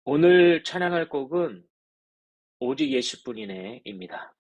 오늘 찬양할 곡은 오직 예수뿐이네입니다.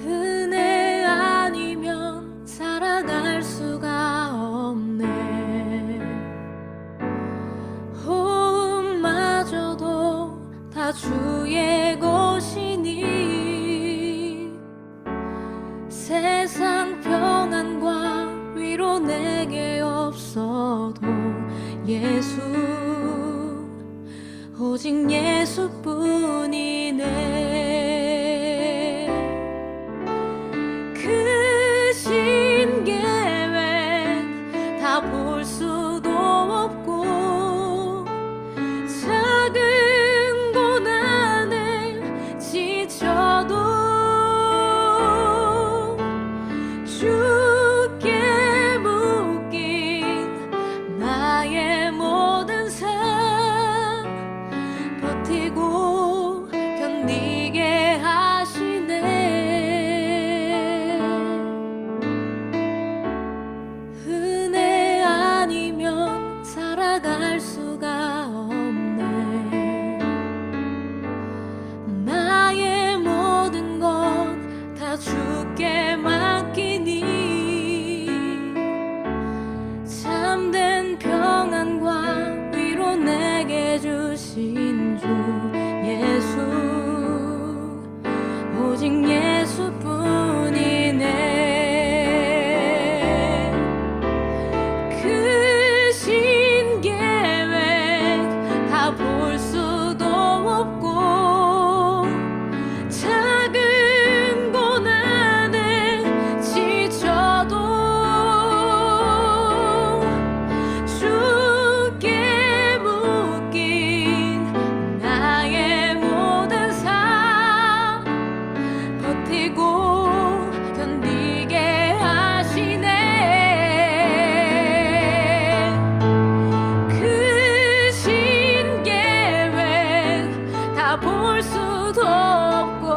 은혜 아니면 살아갈 수가 없네. 호흡마저도 다 주의 것이니 세상 평안과 위로 내게 없어도 예수, 오직 예수뿐이네. 크신 계획 다 볼 수도 없고 작은 고난에 지쳐도 주께 묶인 나의 모든 삶 버티고 견디게 하시네. 은혜 아니면 살아갈 수가 없네. 나의 모든 것 다 주께 맡기니 참된 평안과 위로 내게 주신 주 예수, 오직 예수뿐이네. 크신 계획 다 볼 수도 없고 작은 고난에 지쳐도 주께 묶인 나의 모든 삶 버티고 견디게 하시네. 크신 계획 다 볼 수도 없고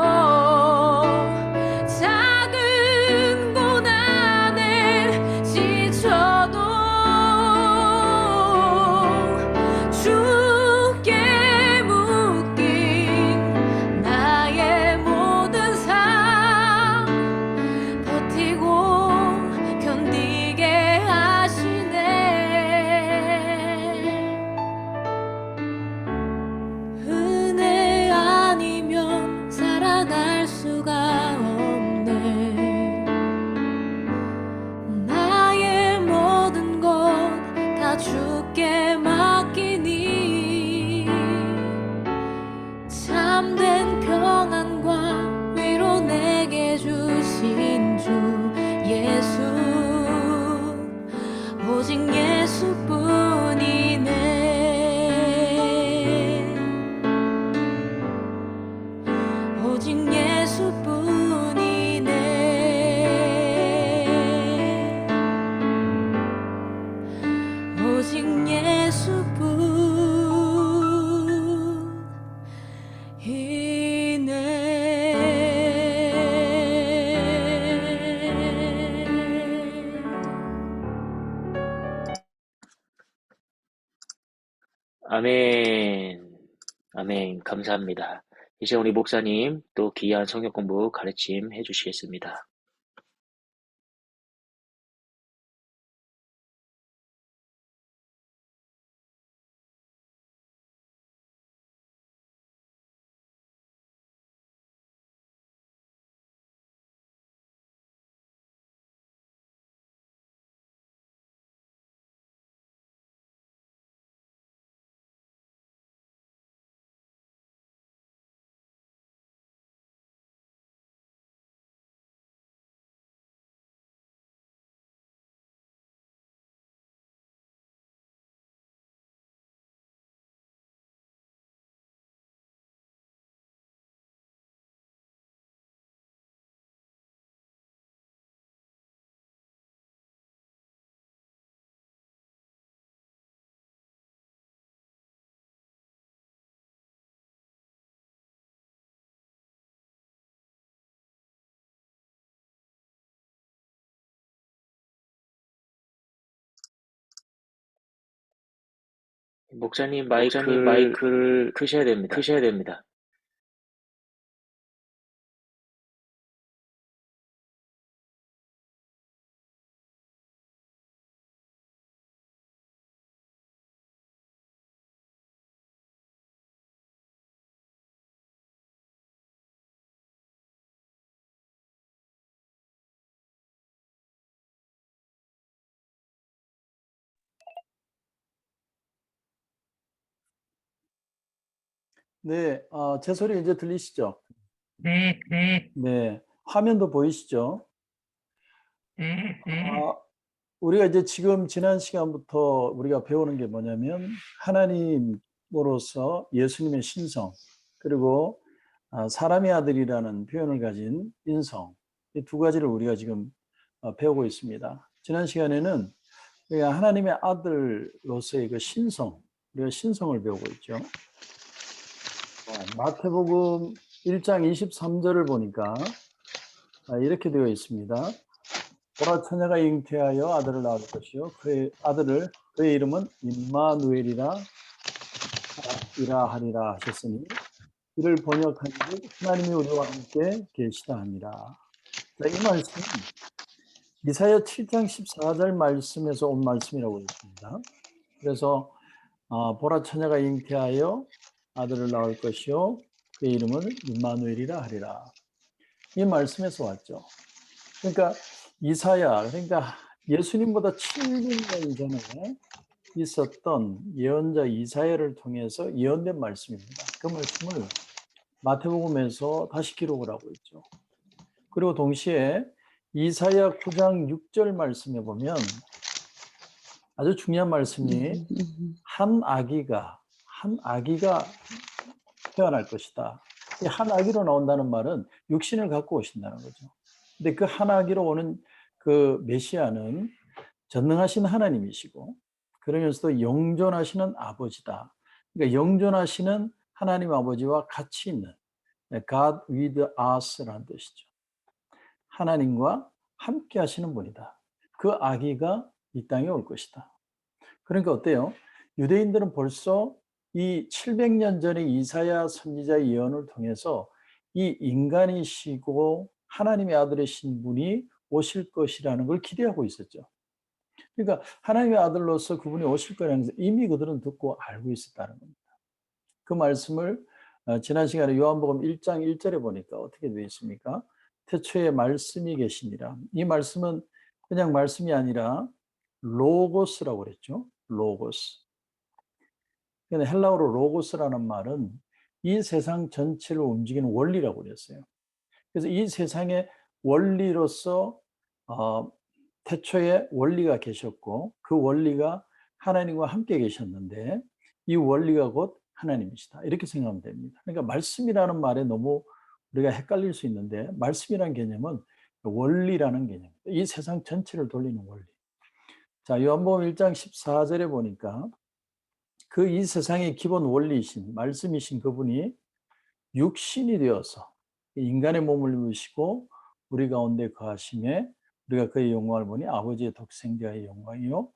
작은 고난에 지쳐도 주께 묶인 나의 모든 삶 버티고 견디게 하시네. 은혜 아니면 살아갈 수가 없네. 나의 모든 것 다 주께 맡기니 참된 평안과 위로 내게 주신 주 예수, 오직 예수뿐이네. 오직 예수뿐이네. 오직 아멘. 아멘. 감사합니다. 이제 우리 목사님 또 귀한 성경 공부 가르침 해주시겠습니다. 목사님 목사님 마이크를 크셔야 됩니다. 크셔야 됩니다. 네, 제 소리 이제 들리시죠? 네. 네, 화면도 보이시죠? 우리가 이제 지금 지난 시간부터 우리가 배우는 게 뭐냐면 하나님으로서 예수님의 신성, 그리고 사람의 아들이라는 표현을 가진 인성, 이 두 가지를 우리가 지금 배우고 있습니다. 지난 시간에는 우리가 하나님의 아들로서의 그 신성, 우리가 신성을 배우고 있죠. 마태복음 1장 23절을 보니까 이렇게 되어 있습니다. 보라, 처녀가 잉태하여 아들을 낳을 것이요 그의 이름은 임마누엘이라 하리라 하셨으니, 이를 번역하니 하나님이 우리와 함께 계시다 합니다. 자, 이 말씀은 이사야 7장 14절 말씀에서 온 말씀이라고 했습니다. 그래서 보라, 처녀가 잉태하여 아들을 낳을 것이요 그의 이름은 임마누엘이라 하리라, 이 말씀에서 왔죠. 그러니까 이사야, 그러니까 예수님보다 700년 전에 있었던 예언자 이사야를 통해서 예언된 말씀입니다. 그 말씀을 마태복음에서 다시 기록을 하고 있죠. 그리고 동시에 이사야 9장 6절 말씀에 보면 아주 중요한 말씀이 한 아기가 태어날 것이다. 이 한 아기로 나온다는 말은 육신을 갖고 오신다는 거죠. 근데 그 한 아기로 오는 그 메시아는 전능하신 하나님이시고, 그러면서도 영존하시는 아버지다. 그러니까 영존하시는 하나님 아버지와 같이 있는 God with us라는 뜻이죠. 하나님과 함께 하시는 분이다. 그 아기가 이 땅에 올 것이다. 그러니까 어때요? 유대인들은 벌써 이 700년 전의 이사야 선지자의 예언을 통해서 이 인간이시고 하나님의 아들이신 분이 오실 것이라는 걸 기대하고 있었죠. 그러니까 하나님의 아들로서 그분이 오실 거라는 것을 이미 그들은 듣고 알고 있었다는 겁니다. 그 말씀을 지난 시간에 요한복음 1장 1절에 보니까 어떻게 되어 있습니까? 태초에 말씀이 계시니라. 이 말씀은 그냥 말씀이 아니라 로고스라고 그랬죠. 로고스. 근데 헬라어로 로고스라는 말은 이 세상 전체를 움직이는 원리라고 그랬어요. 그래서 이 세상의 원리로서 태초에 원리가 계셨고, 그 원리가 하나님과 함께 계셨는데 이 원리가 곧 하나님이시다, 이렇게 생각하면 됩니다. 그러니까 말씀이라는 말에 너무 우리가 헷갈릴 수 있는데, 말씀이라는 개념은 원리라는 개념, 이 세상 전체를 돌리는 원리. 자, 요한복음 1장 14절에 보니까 그 이 세상의 기본 원리이신 말씀이신 그분이 육신이 되어서 인간의 몸을 입으시고 우리 가운데 거하심에 우리가 그의 영광을 보니 아버지의 독생자의 영광이요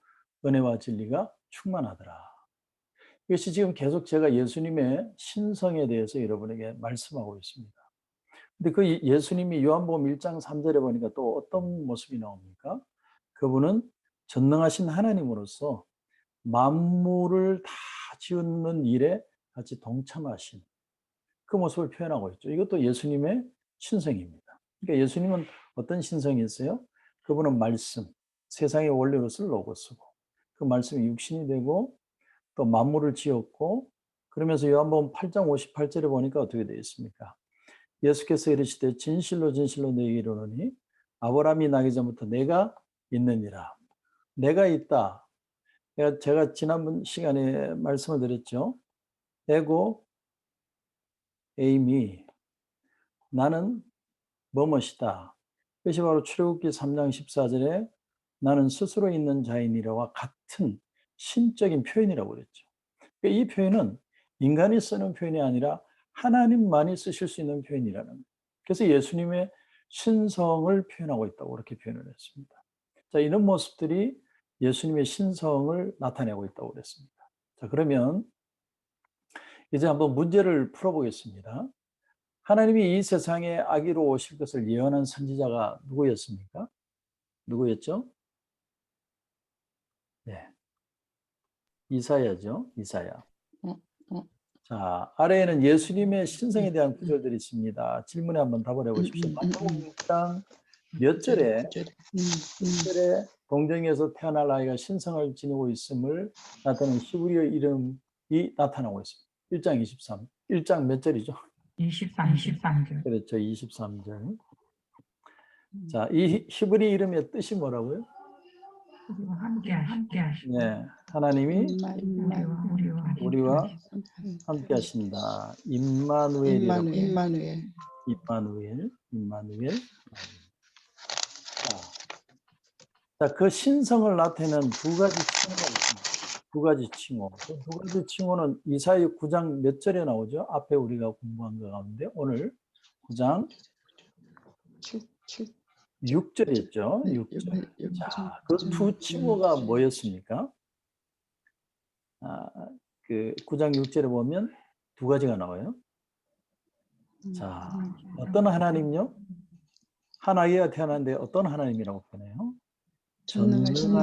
은혜와 진리가 충만하더라. 이것이 지금 계속 제가 예수님의 신성에 대해서 여러분에게 말씀하고 있습니다. 근데 그 예수님이 요한복음 1장 3절에 보니까 또 어떤 모습이 나옵니까? 그분은 전능하신 하나님으로서 만물을 다 지은 일에 같이 동참하신 그 모습을 표현하고 있죠. 이것도 예수님의 신성입니다. 그러니까 예수님은 어떤 신성이 있어요? 그분은 말씀, 세상의 원리로서 로고스고, 그 말씀이 육신이 되고 또 만물을 지었고, 그러면서 요한복음 8장 58절에 보니까 어떻게 되어 있습니까? 예수께서 이르시되 진실로 진실로 너희에게 이르노니 아브라함이 나기 전부터 내가 있느니라. 내가 있다. 제가 지난번 시간에 말씀을 드렸죠. 에고 에이미, 나는 뭐뭇이다. 그것이 바로 출애굽기 3장 14절에 나는 스스로 있는 자이니라와 같은 신적인 표현이라고 그랬죠. 이 표현은 인간이 쓰는 표현이 아니라 하나님만이 쓰실 수 있는 표현이라는 거예요. 그래서 예수님의 신성을 표현하고 있다고 그렇게 표현을 했습니다. 자, 이런 모습들이 예수님의 신성을 나타내고 있다고 그랬습니다. 자, 그러면 이제 한번 문제를 풀어보겠습니다. 하나님이 이 세상에 아기로 오실 것을 예언한 선지자가 누구였습니까? 누구였죠? 네. 이사야죠. 이사야. 자, 아래에는 예수님의 신성에 대한 구절들이 있습니다. 질문에 한번 답을 해보십시오. 마태복음 6장 몇 절에 동정에서 태어날 아이가 신성을 지니고 있음을 나타내는 히브리어 이름이 나타나고 있습니다. 1장 23. 1장 몇 절이죠? 23절. 그렇죠. 23절. 자, 이 히브리 이름의 뜻이 뭐라고요? 함께 하시고 네, 하나님이 우리와 함께 하시고 하신다. 임마누엘이라고. 임마누엘. 임마누엘. 자, 그 신성을 나타내는 두 가지 칭호가 있습니다. 두 가지 칭호. 그 두 가지 칭호는 이사야 9장 몇 절에 나오죠? 앞에 우리가 공부한 것 가운데 오늘 9장 6절이었죠. 6절. 자, 그 두 칭호가 뭐였습니까? 그 9장 6절에 보면 두 가지가 나와요. 자, 어떤 하나님요? 한 아기가 태어났는데 어떤 하나님이라고 표현해요? 전능하신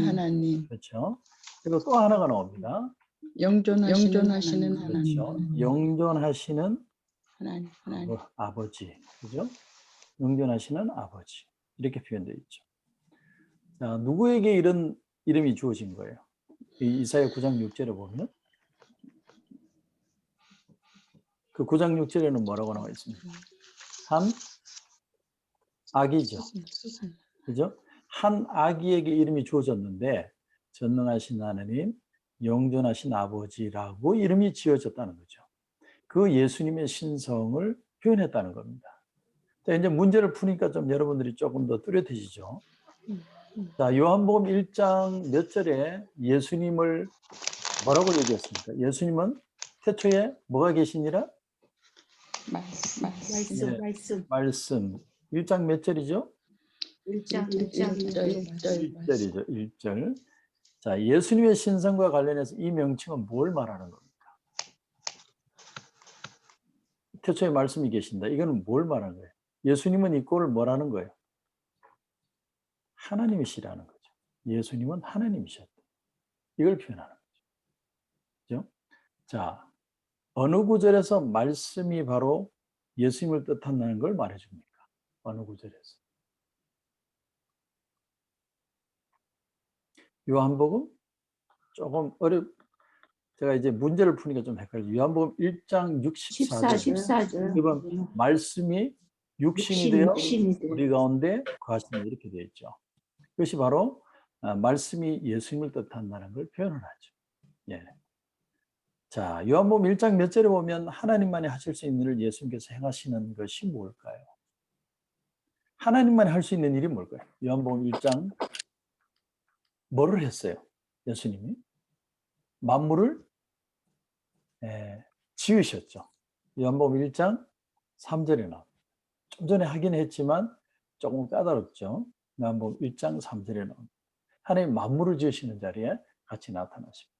하나님. 그렇죠. 그리고 또 하나가 나옵니다. 영존하시는 그렇죠. 하나님. 영존하시는 하나님. 아버지. 그죠? 영존하시는 아버지. 이렇게 표현되어 있죠. 자, 누구에게 이런 이름이 주어진 거예요? 이사야 9장 6절에 보면 그 9장 6절에는 뭐라고 나와 있습니까? 한 아기죠. 그죠? 한 아기에게 이름이 주어졌는데 전능하신 하나님, 영존하신 아버지라고 이름이 지어졌다는 거죠. 그 예수님의 신성을 표현했다는 겁니다. 자, 이제 문제를 푸니까 좀 여러분들이 조금 더 뚜렷해지죠. 자, 요한복음 1장 몇 절에 예수님을 뭐라고 얘기했습니까? 예수님은 태초에 뭐가 계시니라? 말씀. 1장 몇 절이죠? 1절이죠. 1절. 자, 예수님의 신성과 관련해서 이 명칭은 뭘 말하는 겁니까? 태초에 말씀이 계신다. 이거는 뭘 말하는 거예요? 예수님은 이 꼴을 뭐라는 거예요? 하나님이시라는 거죠. 예수님은 하나님이셨다. 이걸 표현하는 거죠. 그죠? 자, 어느 구절에서 말씀이 바로 예수님을 뜻한다는 걸 말해줍니까? 어느 구절에서? 요한복음 조금 제가 이제 문제를 푸니까 좀 헷갈려요. 요한복음 1장 14절. 이번 말씀이 육신이 되어 우리 가운데 거하신다 이렇게 되어 있죠. 그것이 바로 말씀이 예수님을 뜻한다는 걸 표현을 하죠. 예. 자, 요한복음 1장 몇 절에 보면 하나님만이 하실 수 있는 일을 예수님께서 행하시는 것이 뭘까요? 하나님만이 할 수 있는 일이 뭘까요? 요한복음 1장 뭐를 했어요? 예수님이 만물을 지으셨죠. 요한복음 1장 3절에 나옵니다. 좀 전에 하긴 했지만 조금 까다롭죠. 요한복음 1장 3절에 나옵니다. 하나님 만물을 지으시는 자리에 같이 나타나십니다.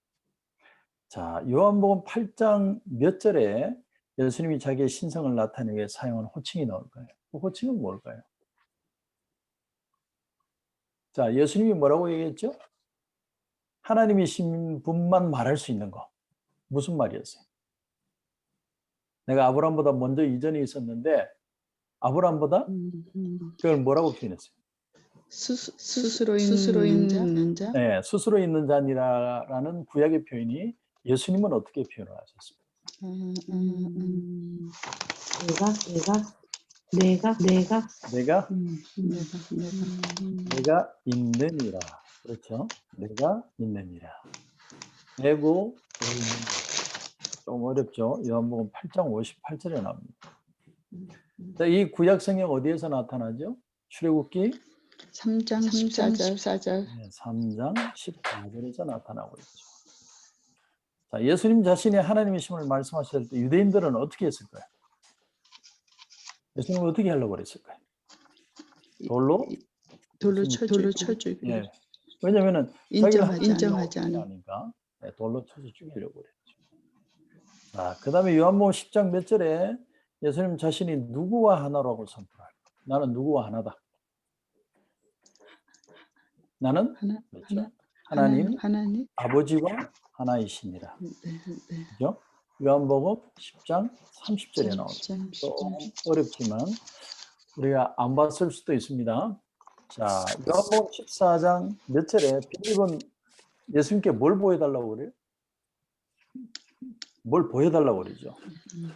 자, 요한복음 8장 몇 절에 예수님이 자기의 신성을 나타내기 위해 사용한 호칭이 나올까요? 그 호칭은 뭘까요? 자, 예수님이 뭐라고 얘기했죠? 하나님이신 분만 말할 수 있는 거. 무슨 말이었어요? 내가 아브라함보다 먼저 이전에 있었는데 아브라함보다 그걸 뭐라고 표현했어요? 스스로 있는 자? 네, 스스로 있는 자니라라는 구약의 표현이 예수님은 어떻게 표현을 하셨습니까? 내가 있느니라. 그렇죠? 내가 있느니라. 내고 좀 어렵죠? 요한복음 8장 58절에 나옵니다. 자, 이 구약 성경 어디에서 나타나죠? 출애굽기 3장 14절. 네, 3장 14절에서 나타나고 있죠. 자, 예수님 자신이 하나님이심을 말씀하실 때 유대인들은 어떻게 했을까요? 예수님은 어떻게 하려고 그랬을까요? 돌로 쳐주고. 예. 왜냐면은 인정하지 않으니까. 돌로 쳐서 죽이려고 그랬죠. 자, 그 다음에 요한복음 10장 몇 절에 예수님 자신이 누구와 하나라고 선포할까? 나는 누구와 하나다. 나는 그렇죠? 하나님 아버지와 하나이시니라. 그죠? 요한복음 10장 30절에 나옵니다. 좀 어렵지만 우리가 안 봤을 수도 있습니다. 자, 요한복음 14장 몇 절에 빌립은 예수님께 뭘 보여달라고 그래요? 뭘 보여달라고 그러죠?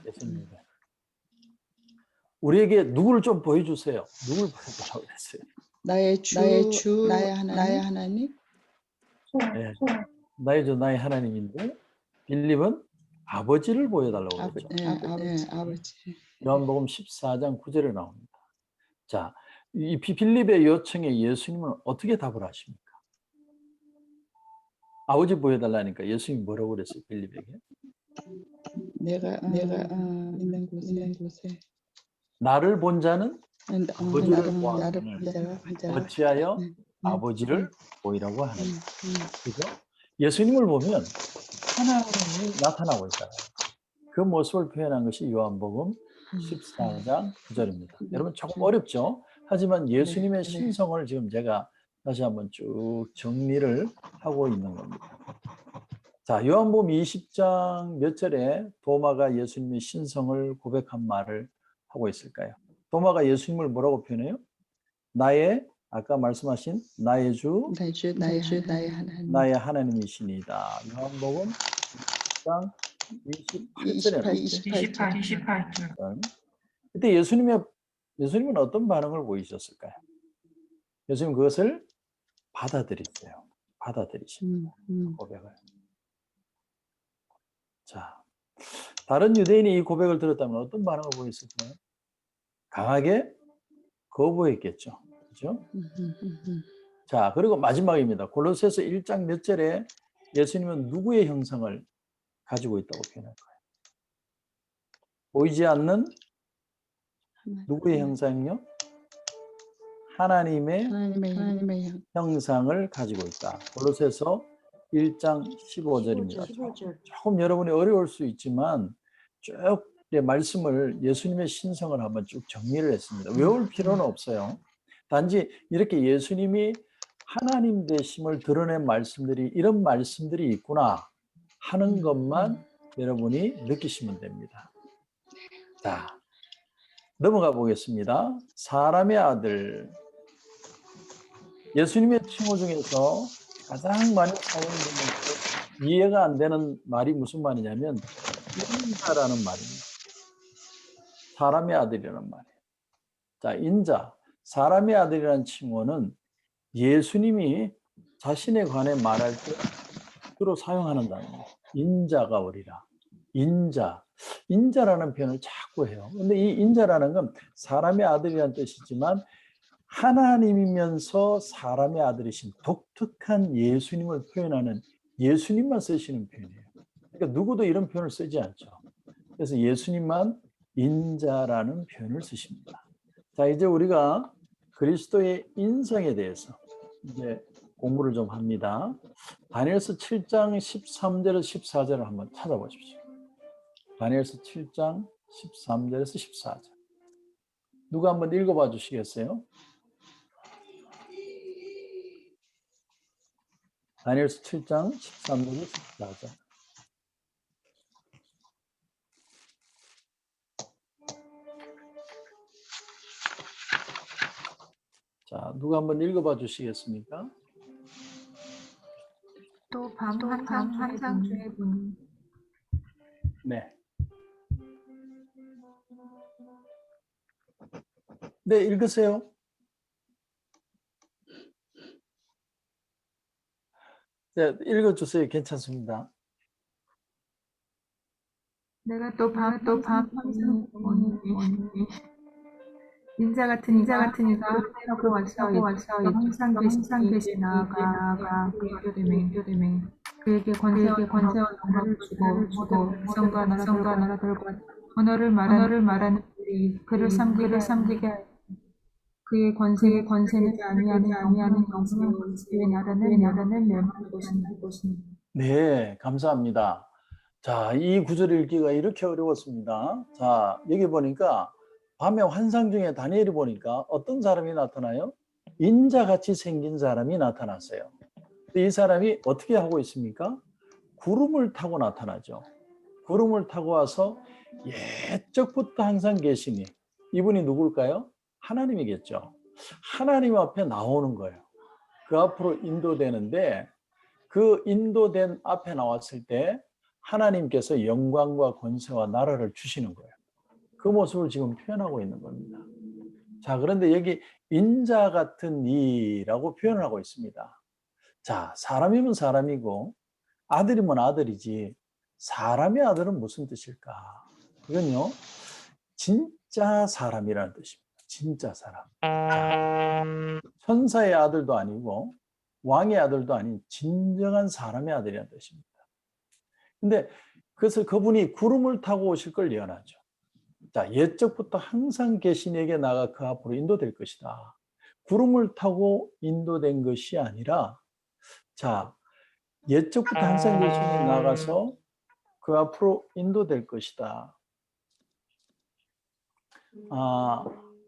예수님께. 우리에게 누구를 좀 보여주세요. 누굴 보여달라고 그랬어요? 나의 주, 나의 하나님. 네, 나의 주, 나의 하나님인데 빌립은 아버지를 보여달라고 그랬죠. 아버지. 요한복음 14장 9절에 나옵니다. 자, 이 빌립의 요청에 예수님은 어떻게 답을 하십니까? 아버지 보여달라니까 예수님이 뭐라고 그랬어요? 빌립에게? 내가 있는 곳에 나를 본 자는 아버지를 나를 보았느니라. 보자. 어찌하여 아버지를 보이라고 하는. 그죠? 예수님을 보면 하나님이 나타나고 있다. 그 모습을 표현한 것이 요한복음 14장 9절입니다. 여러분 조금 어렵죠? 하지만 예수님의 신성을 지금 제가 다시 한번 쭉 정리를 하고 있는 겁니다. 자, 요한복음 20장 몇 절에 도마가 예수님의 신성을 고백한 말을 하고 있을까요? 도마가 예수님을 뭐라고 표현해요? 나의, 아까 말씀하신 나의 주, 나의 하나님이시니다. 요한복음 10장 28절에 28절. 그때 예수님은 어떤 반응을 보이셨을까요? 예수님 그것을 받아들이세요. 받아들이십니다. 고백을. 자, 다른 유대인이 이 고백을 들었다면 어떤 반응을 보였을까요? 강하게 거부했겠죠. 그렇죠? 자, 그리고 마지막입니다. 골로새서 1장 몇 절에 예수님은 누구의 형상을 가지고 있다고 표현할까요? 보이지 않는 누구의 형상이요? 하나님의 형상을 가지고 있다. 골로새서 1장 15절입니다. 조금 여러분이 어려울 수 있지만 쭉 말씀을 예수님의 신성을 한번 쭉 정리를 했습니다. 외울 필요는 없어요. 단지 이렇게 예수님이 하나님 되심을 드러낸 말씀들이 이런 말씀들이 있구나 하는 것만 여러분이 느끼시면 됩니다. 자, 넘어가 보겠습니다. 사람의 아들. 예수님의 칭호 중에서 가장 많이 사용되는 이해가 안 되는 말이 무슨 말이냐면 인자라는 말입니다. 사람의 아들이라는 말이에요. 자, 인자, 사람의 아들이라는 칭호는 예수님이 자신에 관해 말할 때 주로 사용하는 단어입니다. 인자가 오리라. 인자라는 표현을 자꾸 해요. 근데 이 인자라는 건 사람의 아들이라는 뜻이지만 하나님이면서 사람의 아들이신 독특한 예수님을 표현하는 예수님만 쓰시는 표현이에요. 그러니까 누구도 이런 표현을 쓰지 않죠. 그래서 예수님만 인자라는 표현을 쓰십니다. 자, 이제 우리가 그리스도의 인성에 대해서 이제 공부를 좀 합니다. 다니엘서 7장 13절에서 14절을 한번 찾아보십시오. 다니엘서 7장 13절에서 14절. 누가 한번 읽어봐 주시겠어요? 다니엘서 7장 13절에서 14절. 자, 누가 한번 읽어봐 주시겠습니까? 또 환상 중에 보니 네. 네, 읽으세요. 네, 읽어주세요. 괜찮습니다. 내가 또 밤 환상 보니 인자 같은 이가 하고 와서 항상 계신 나아가 이르되 그에게 권세와 영광을 주고 성과 나라들과 언어를 말하는 들이 그를 삼기게 하여 그의 권세는 아니하는 영생을 나라는 멸망할 것이니 네, 감사합니다. 자, 이 구절 읽기가 이렇게 어려웠습니다. 자, 여기 보니까 밤의 환상 중에 다니엘이 보니까 어떤 사람이 나타나요? 인자같이 생긴 사람이 나타났어요. 이 사람이 어떻게 하고 있습니까? 구름을 타고 나타나죠. 구름을 타고 와서 옛적부터 항상 계시니, 이분이 누굴까요? 하나님이겠죠. 하나님 앞에 나오는 거예요. 그 앞으로 인도되는데, 그 인도된 앞에 나왔을 때 하나님께서 영광과 권세와 나라를 주시는 거예요. 그 모습을 지금 표현하고 있는 겁니다. 자, 그런데 여기 인자 같은 이라고 표현하고 있습니다. 자, 사람이면 사람이고 아들이면 아들이지, 사람의 아들은 무슨 뜻일까? 이건요, 진짜 사람이라는 뜻입니다. 진짜 사람. 자, 천사의 아들도 아니고 왕의 아들도 아닌 진정한 사람의 아들이라는 뜻입니다. 근데 그래서 그분이 구름을 타고 오실 걸 예언하죠. 자, 옛적부터 항상 계신 에게 나가 그 앞으로 인도될 것이다. 구름을 타고 인도된 것이 아니라, 자, 옛적부터 항상 계신 에게 나가서 그 앞으로 인도될 것이다.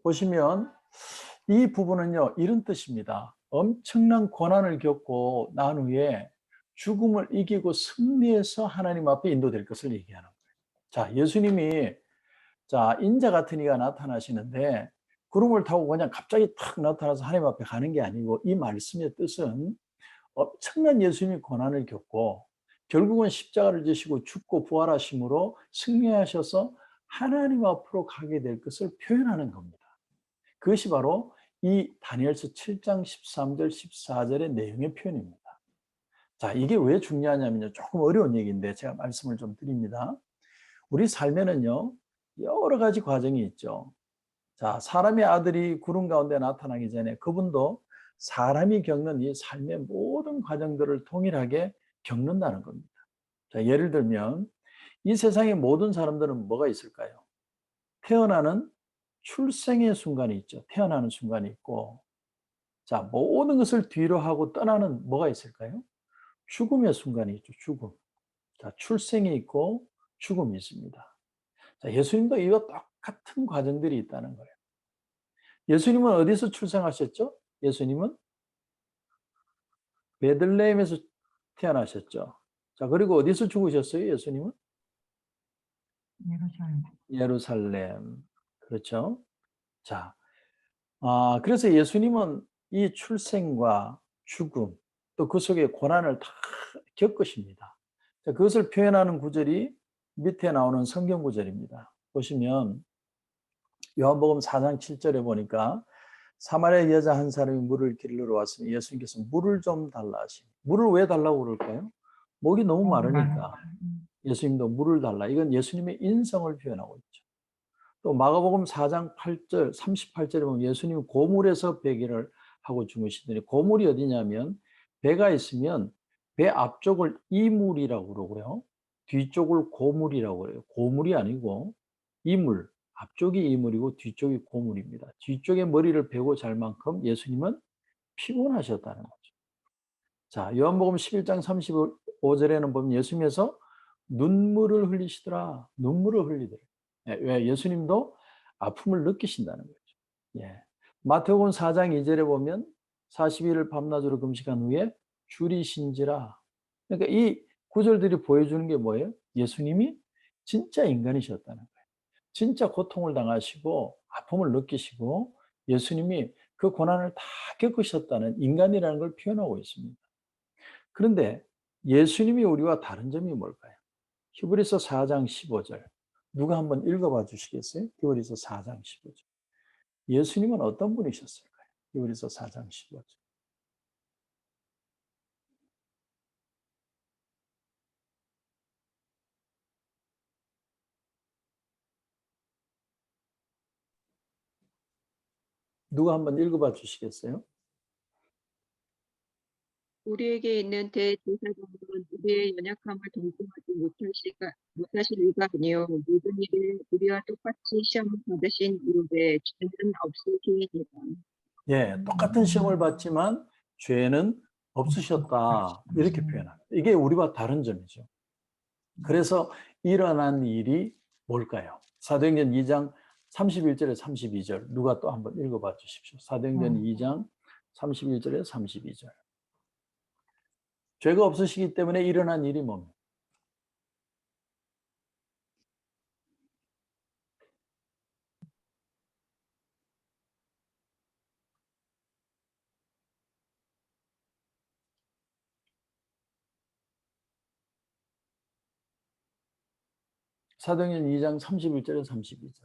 보시면 이 부분은요, 이런 뜻입니다. 엄청난 고난을 겪고 난 후에 죽음을 이기고 승리해서 하나님 앞에 인도될 것을 얘기하는 거예요. 자, 예수님이 자, 인자 같은 이가 나타나시는데 구름을 타고 그냥 갑자기 탁 나타나서 하나님 앞에 가는 게 아니고, 이 말씀의 뜻은 엄청난 예수님이 고난을 겪고 결국은 십자가를 지시고 죽고 부활하심으로 승리하셔서 하나님 앞으로 가게 될 것을 표현하는 겁니다. 그것이 바로 이 다니엘서 7장 13절 14절의 내용의 표현입니다. 자, 이게 왜 중요하냐면요, 조금 어려운 얘기인데 제가 말씀을 좀 드립니다. 우리 삶에는요, 여러 가지 과정이 있죠. 자, 사람의 아들이 구름 가운데 나타나기 전에 그분도 사람이 겪는 이 삶의 모든 과정들을 동일하게 겪는다는 겁니다. 자, 예를 들면 이 세상의 모든 사람들은 뭐가 있을까요? 태어나는 출생의 순간이 있죠. 태어나는 순간이 있고, 자, 모든 것을 뒤로 하고 떠나는 뭐가 있을까요? 죽음의 순간이 있죠. 죽음. 자, 출생이 있고 죽음이 있습니다. 자, 예수님도 이와 똑같은 과정들이 있다는 거예요. 예수님은 어디서 출생하셨죠? 예수님은 베들레헴에서 태어나셨죠. 자, 그리고 어디서 죽으셨어요? 예수님은 예루살렘. 예루살렘. 그렇죠. 자, 그래서 예수님은 이 출생과 죽음, 또 그 속에 고난을 다 겪으십니다. 자, 그것을 표현하는 구절이 밑에 나오는 성경 구절입니다. 보시면 요한복음 4장 7절에 보니까 사마리아 여자 한 사람이 물을 길러 왔으니 예수님께서 물을 좀 달라 하시니, 물을 왜 달라고 그럴까요? 목이 너무 마르니까 예수님도 물을 달라. 이건 예수님의 인성을 표현하고 있죠. 또 마가복음 4장 8절 38절에 보면 예수님은 고물에서 베개를 하고 주무시더니, 고물이 어디냐면 배가 있으면 배 앞쪽을 이물이라고 그러고요, 뒤쪽을 고물이라고 그래요. 고물이 아니고 이물, 앞쪽이 이물이고 뒤쪽이 고물입니다. 뒤쪽에 머리를 베고 잘 만큼 예수님은 피곤하셨다는 거죠. 자, 요한복음 11장 35절에는 보면 예수님께서 눈물을 흘리시더라. 눈물을 흘리더라. 왜? 예수님도 아픔을 느끼신다는 거죠. 예. 마태복음 4장 2절에 보면 40일을 밤낮으로 금식한 후에 줄이신지라. 그러니까 이 구절들이 보여주는 게 뭐예요? 예수님이 진짜 인간이셨다는 거예요. 진짜 고통을 당하시고 아픔을 느끼시고 예수님이 그 고난을 다 겪으셨다는 인간이라는 걸 표현하고 있습니다. 그런데 예수님이 우리와 다른 점이 뭘까요? 히브리서 4장 15절. 누가 한번 읽어봐 주시겠어요? 히브리서 4장 15절. 예수님은 어떤 분이셨을까요? 히브리서 4장 15절. 누가 한번 읽어봐 주시겠어요? 우리에게 있는 대제사장은 우리의 연약함을 동정하지 못하실 리가 아니요 모든 일에 우리와 똑같이 시험을 받으신 이후에 죄는 없으시니이다. 예, 똑같은 시험을 받지만 죄는 없으셨다. 이렇게 표현합니다. 이게 우리와 다른 점이죠. 그래서 일어난 일이 뭘까요? 사도행전 2장 31절에 32절 누가 또 한번 읽어봐 주십시오. 사도행전 2장 31절에 32절. 죄가 없으시기 때문에 일어난 일이 뭡니까? 사도행전 2장 31절에 32절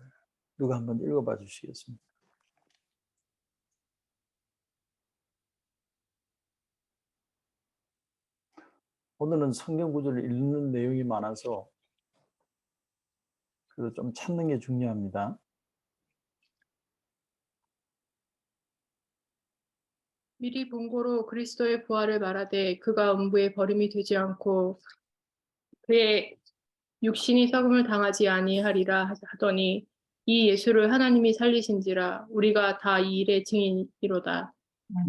누가 한번 읽어봐 주시겠습니까? 오늘은 성경 구절을 읽는 내용이 많아서 그래서 좀 찾는 게 중요합니다. 미리 본고로 그리스도의 부활을 말하되 그가 음부에 버림이 되지 않고 그의 육신이 썩음을 당하지 아니하리라 하더니 이 예수를 하나님이 살리신지라 우리가 다 이 일의 증인이로다.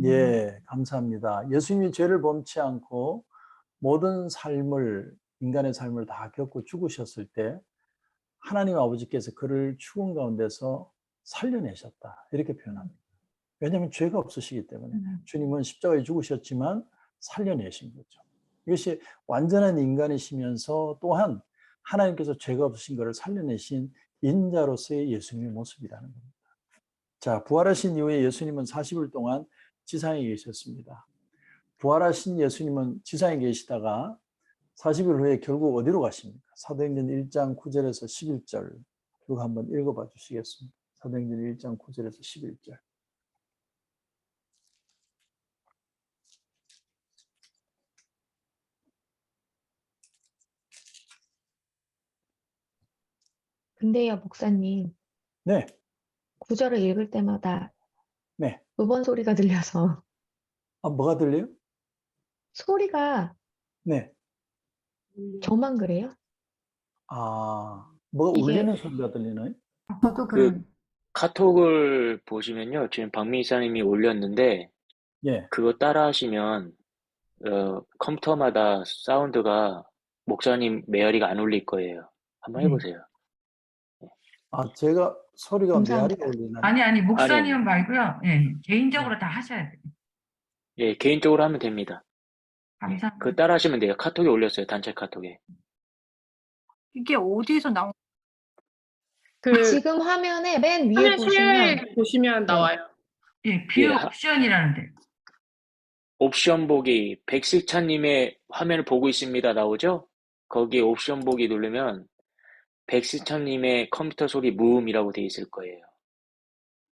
예, 감사합니다. 예수님이 죄를 범치 않고 모든 삶을, 인간의 삶을 다 겪고 죽으셨을 때 하나님 아버지께서 그를 죽은 가운데서 살려내셨다. 이렇게 표현합니다. 왜냐하면 죄가 없으시기 때문에 주님은 십자가에 죽으셨지만 살려내신 거죠. 이것이 완전한 인간이시면서 또한 하나님께서 죄가 없으신 것을 살려내신 인자로서의 예수님의 모습이라는 겁니다. 자, 부활하신 이후에 예수님은 40일 동안 지상에 계셨습니다. 부활하신 예수님은 지상에 계시다가 40일 후에 결국 어디로 가십니까? 사도행전 1장 9절에서 11절 누가 한번 읽어봐 주시겠습니까? 사도행전 1장 9절에서 11절. 근데요, 목사님, 네, 구절을 읽을 때마다 네. 음원 소리가 들려서 아, 뭐가 들려요? 소리가 네. 저만 그래요? 아, 뭐가 이게 울리는 소리가 들리나요? 저도 그 그래요. 카톡을 보시면요. 지금 박미 이사님이 올렸는데 예. 그거 따라 하시면 컴퓨터마다 사운드가 목사님 메아리가 안 울릴 거예요. 한번 해보세요. 아, 제가 소리가 감사합니다. 메아리가 울리나요? 아니, 목사님은 아니. 말고요. 예, 개인적으로 다 하셔야 돼요. 예, 개인적으로 하면 됩니다. 예, 감사합니다. 그거 따라 하시면 돼요. 카톡에 올렸어요. 단체 카톡에. 이게 어디에서 나온 그 지금 화면에 맨 위에 화면 보시면 실 보시면 네. 나와요. 예, 뷰 예, 옵션이라는데. 옵션 보기, 백시찬님의 화면을 보고 있습니다. 나오죠? 거기에 옵션 보기 누르면 백시찬님의 컴퓨터 소리 무음이라고 돼 있을 거예요.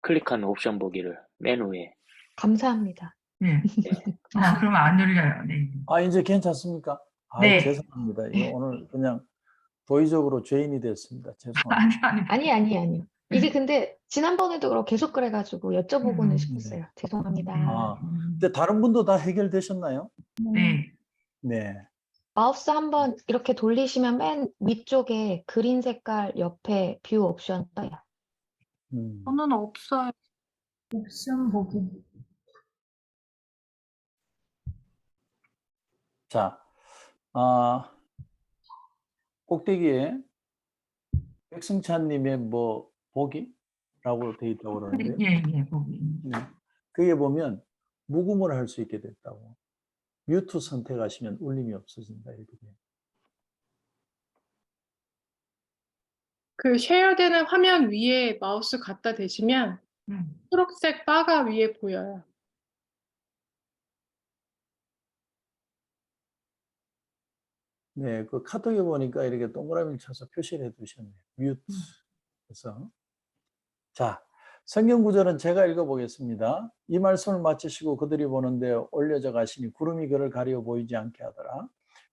클릭한 옵션 보기를 맨 위에. 감사합니다. 예. 그러면 안 울려요. 네. 아, 이제 괜찮습니까? 아, 네. 죄송합니다. 이거 오늘 그냥 도의적으로 죄인이 됐습니다. 죄송합니다. 아니요. 이게 근데 지난번에도 그렇고 계속 그래가지고 여쭤보고는 싶었어요. 죄송합니다. 아, 근데 다른 분도 다 해결되셨나요? 네. 네. 마우스 한번 이렇게 돌리시면 맨 위쪽에 그린 색깔 옆에 뷰 옵션 떠요. 저는 없어요. 옵션 보기. 자, 꼭대기에 백승찬님의 뭐 보기라고 되어 있다고 그러는데, 예, 거기. 그게 보면 묵음을 할 수 있게 됐다고. 뮤트 선택하시면 울림이 없어진다 이렇게 돼요. 그 쉐어되는 화면 위에 마우스 갖다 대시면 초록색 바가 위에 보여요. 네, 그 카톡에 보니까 이렇게 동그라미를 쳐서 표시를 해두셨네요. 뮤트. 그래서 자, 성경 구절은 제가 읽어보겠습니다. 이 말씀을 마치시고 그들이 보는데 올려져 가시니 구름이 그를 가려 보이지 않게 하더라.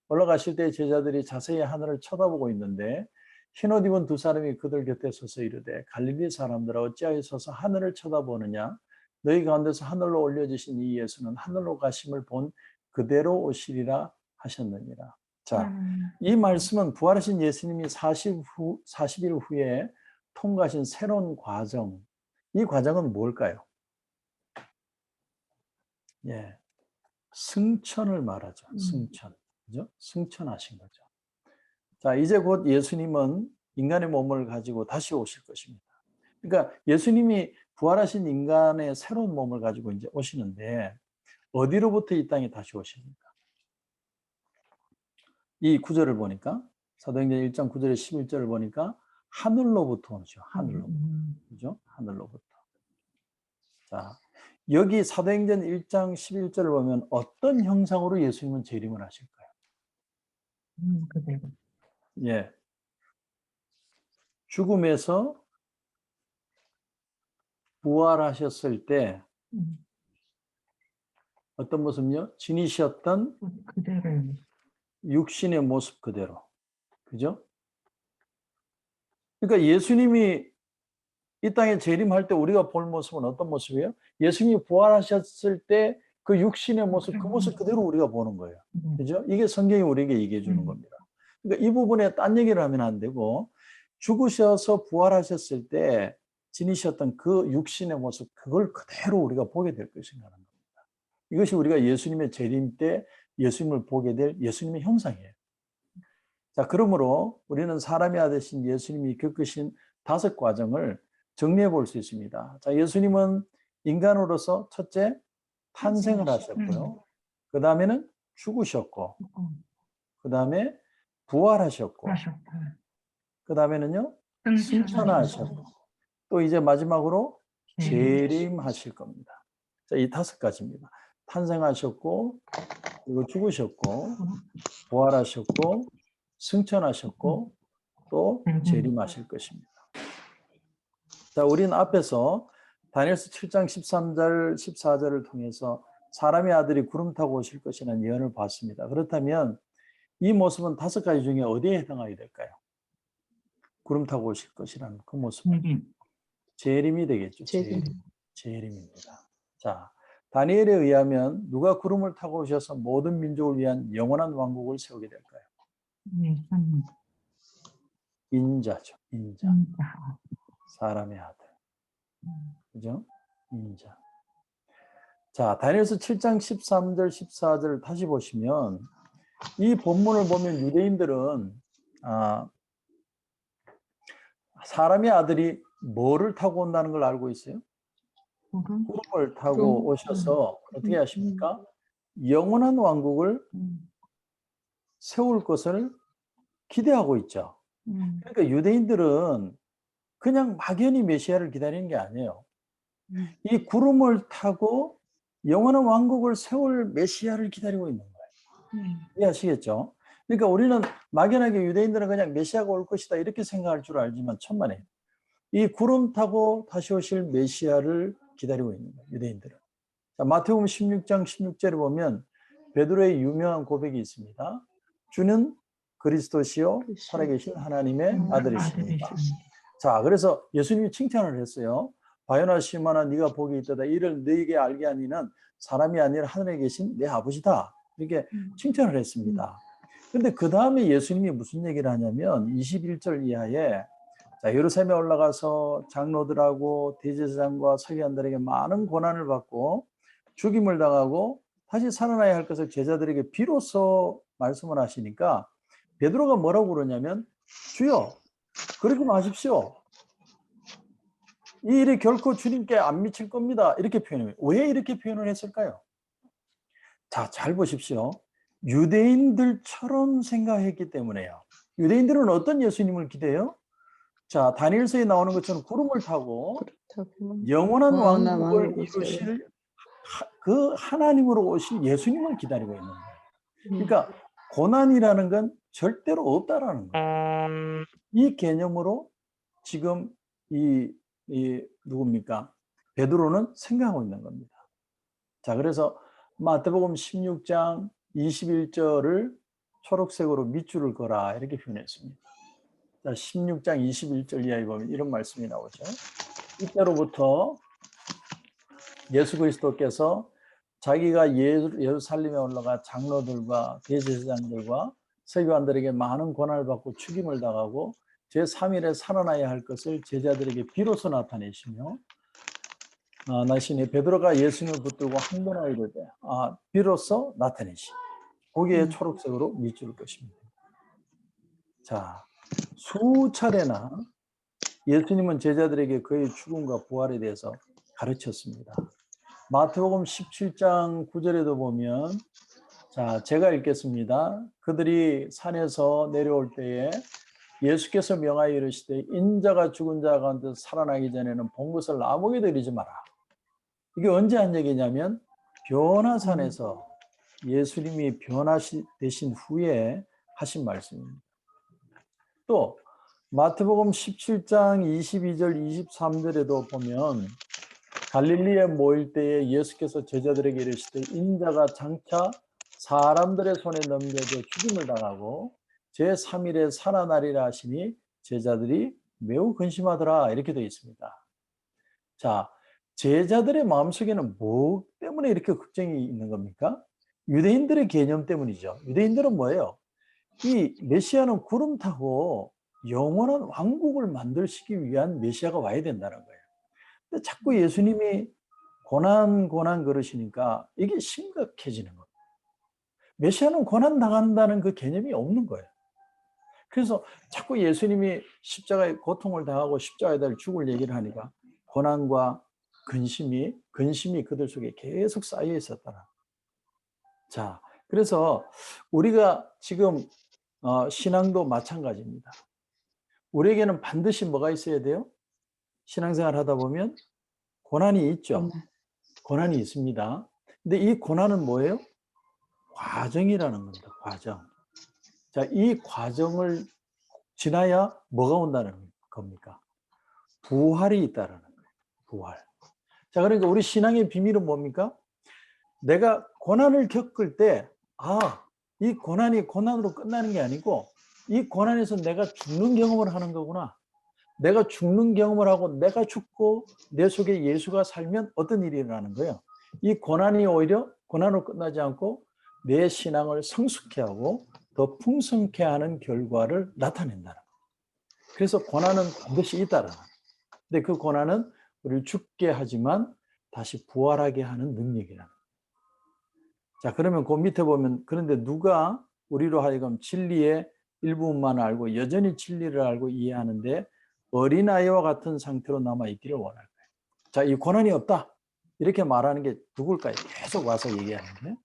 올라가실 때 제자들이 자세히 하늘을 쳐다보고 있는데 흰옷 입은 두 사람이 그들 곁에 서서 이르되 갈릴리 사람들아 어찌하여 서서 하늘을 쳐다보느냐? 너희 가운데서 하늘로 올려지신 이 예수는 하늘로 가심을 본 그대로 오시리라 하셨느니라. 자, 이 말씀은 부활하신 예수님이 40일 후에 통과하신 새로운 과정, 이 과정은 뭘까요? 예, 승천을 말하죠. 승천. 그죠? 승천하신 거죠. 자, 이제 곧 예수님은 인간의 몸을 가지고 다시 오실 것입니다. 그러니까 예수님이 부활하신 인간의 새로운 몸을 가지고 이제 오시는데 어디로부터 이 땅에 다시 오십니까? 이 구절을 보니까 사도행전 1장 9절에 11절을 보니까 하늘로부터 오죠. 하늘로부터. 그죠? 하늘로부터. 자, 여기 사도행전 1장 11절을 보면 어떤 형상으로 예수님은 재림을 하실까요? 그대로. 예. 죽음에서 부활하셨을 때 어떤 모습이요? 지니셨던 그대로. 육신의 모습 그대로. 그죠? 그러니까 예수님이 이 땅에 재림할 때 우리가 볼 모습은 어떤 모습이에요? 예수님이 부활하셨을 때 그 육신의 모습, 그 모습 그대로 우리가 보는 거예요. 그죠? 이게 성경이 우리에게 얘기해 주는 겁니다. 그러니까 이 부분에 딴 얘기를 하면 안 되고 죽으셔서 부활하셨을 때 지니셨던 그 육신의 모습, 그걸 그대로 우리가 보게 될 것인가 하는 겁니다. 이것이 우리가 예수님의 재림 때 예수님을 보게 될 예수님의 형상이에요. 자, 그러므로 우리는 사람이 되신 예수님이 겪으신 5 과정을 정리해 볼 수 있습니다. 자, 예수님은 인간으로서 첫째 탄생을 하셨고요. 그 다음에는 죽으셨고, 그 다음에 부활하셨고, 그 다음에는요 승천하셨고, 또 이제 마지막으로 재림하실 겁니다. 자, 이 5가지입니다. 탄생하셨고, 그리고 죽으셨고, 부활하셨고, 승천하셨고, 또 재림하실 것입니다. 자, 우리는 앞에서 다니엘서 7장 13절, 14절을 통해서 사람의 아들이 구름 타고 오실 것이라는 예언을 봤습니다. 그렇다면 이 모습은 5가지 중에 어디에 해당하게 될까요? 구름 타고 오실 것이라는 그 모습은 재림이 되겠죠. 재림입니다. 자, 다니엘에 의하면 누가 구름을 타고 오셔서 모든 민족을 위한 영원한 왕국을 세우게 될까요? 인자죠. 인자. 사람의 아들. 그죠? 인자. 자, 다니엘서 7장 13절, 14절을 다시 보시면 이 본문을 보면 유대인들은 사람의 아들이 뭐를 타고 온다는 걸 알고 있어요? 구름을 타고 오셔서 어떻게 하십니까? 영원한 왕국을 세울 것을 기대하고 있죠. 그러니까 유대인들은 그냥 막연히 메시아를 기다리는 게 아니에요. 이 구름을 타고 영원한 왕국을 세울 메시아를 기다리고 있는 거예요. 이해하시겠죠? 그러니까 우리는 막연하게 유대인들은 그냥 메시아가 올 것이다 이렇게 생각할 줄 알지만 천만에 이 구름 타고 다시 오실 메시아를 기다리고 있는 거예요. 유대인들은. 자, 마태복음 16장 16절에 보면 베드로의 유명한 고백이 있습니다. 주는 그리스도시요 살아계신 하나님의 아들이십니다. 자, 그래서 예수님이 칭찬을 했어요. 바요나 시몬아 네가 복이 있도다. 이를 너에게 알게 하니는 사람이 아니라 하늘에 계신 내 아버지다. 이렇게 칭찬을 했습니다. 근데 그 다음에 예수님이 무슨 얘기를 하냐면 21절 이하에 자, 예루살렘에 올라가서 장로들하고 대제사장과 서기관들에게 많은 고난을 받고 죽임을 당하고 다시 살아나야 할 것을 제자들에게 비로소 말씀을 하시니까 베드로가 뭐라고 그러냐면 주여 그러지 마십시오. 이 일이 결코 주님께 안 미칠 겁니다. 이렇게 표현해요. 왜 이렇게 표현을 했을까요? 자, 잘 보십시오. 유대인들처럼 생각했기 때문에요. 유대인들은 어떤 예수님을 기대해요? 자, 다니엘서에 나오는 것처럼 구름을 타고 영원한 왕국을 이루실 그 하나님으로 오실 예수님을 기다리고 있는 거예요. 그러니까 고난이라는 건 절대로 없다라는 거예요. 이 개념으로 지금 이 누굽니까? 베드로는 생각하고 있는 겁니다. 자, 그래서 마태복음 16장 21절을 초록색으로 밑줄을 그어라 이렇게 표현했습니다. 자, 16장 21절 이하에 보면 이런 말씀이 나오죠. 이때로부터 예수 그리스도께서 자기가 예루살렘에 올라가 장로들과 대제사장들과 서기관들에게 많은 고난을 받고 죽임을 당하고 제3일에 살아나야 할 것을 제자들에게 비로소 나타내시며 나시니 베드로가 예수님을 붙들고 한번하여 이르되 비로소 나타내시. 거기에 초록색으로 밑줄 것입니다. 자, 수차례나 예수님은 제자들에게 그의 죽음과 부활에 대해서 가르쳤습니다. 마태복음 17장 9절에도 보면, 자, 제가 읽겠습니다. 그들이 산에서 내려올 때에 예수께서 명하여 이르시되 인자가 죽은 자 가운데 살아나기 전에는 본 것을 아무에게 드리지 마라. 이게 언제 한 얘기냐면 변화산에서 예수님이 변화되신 후에 하신 말씀입니다. 또 마태복음 17장 22절 23절에도 보면 갈릴리에 모일 때에 예수께서 제자들에게 이르시되 인자가 장차 사람들의 손에 넘겨져 죽임을 당하고 제3일에 살아나리라 하시니 제자들이 매우 근심하더라. 이렇게 되어 있습니다. 자, 제자들의 마음속에는 뭐 때문에 이렇게 걱정이 있는 겁니까? 유대인들의 개념 때문이죠. 유대인들은 뭐예요? 이 메시아는 구름 타고 영원한 왕국을 만들시기 위한 메시아가 와야 된다는 거예요. 근데 자꾸 예수님이 고난 그러시니까 이게 심각해지는 거예요. 메시아는 고난 당한다는 그 개념이 없는 거예요. 그래서 자꾸 예수님이 십자가에 고통을 당하고 십자가에 달려 죽을 얘기를 하니까 고난과 근심이 그들 속에 계속 쌓여 있었더라. 자, 그래서 우리가 지금 신앙도 마찬가지입니다. 우리에게는 반드시 뭐가 있어야 돼요? 신앙생활 하다 보면 고난이 있죠. 고난이 있습니다. 근데 이 고난은 뭐예요? 과정이라는 겁니다. 과정. 자, 이 과정을 지나야 뭐가 온다는 겁니까? 부활이 있다라는 거예요. 부활. 자, 그러니까 우리 신앙의 비밀은 뭡니까? 내가 고난을 겪을 때, 이 고난이 고난으로 끝나는 게 아니고 이 고난에서 내가 죽는 경험을 하는 거구나. 내가 죽는 경험을 하고 내가 죽고 내 속에 예수가 살면 어떤 일이 일어나는 거예요? 이 고난이 오히려 고난으로 끝나지 않고 내 신앙을 성숙케 하고 더 풍성케 하는 결과를 나타낸다는 거예요. 그래서 고난은 반드시 있다라는 거예요. 근데 그 고난은 우리를 죽게 하지만 다시 부활하게 하는 능력이라는 거예요. 자, 그러면 그 밑에 보면 그런데 누가 우리로 하여금 진리의 일부분만 알고 여전히 진리를 알고 이해하는데 어린아이와 같은 상태로 남아있기를 원할까요? 자, 이 고난이 없다. 이렇게 말하는 게 누굴까요? 계속 와서 얘기하는데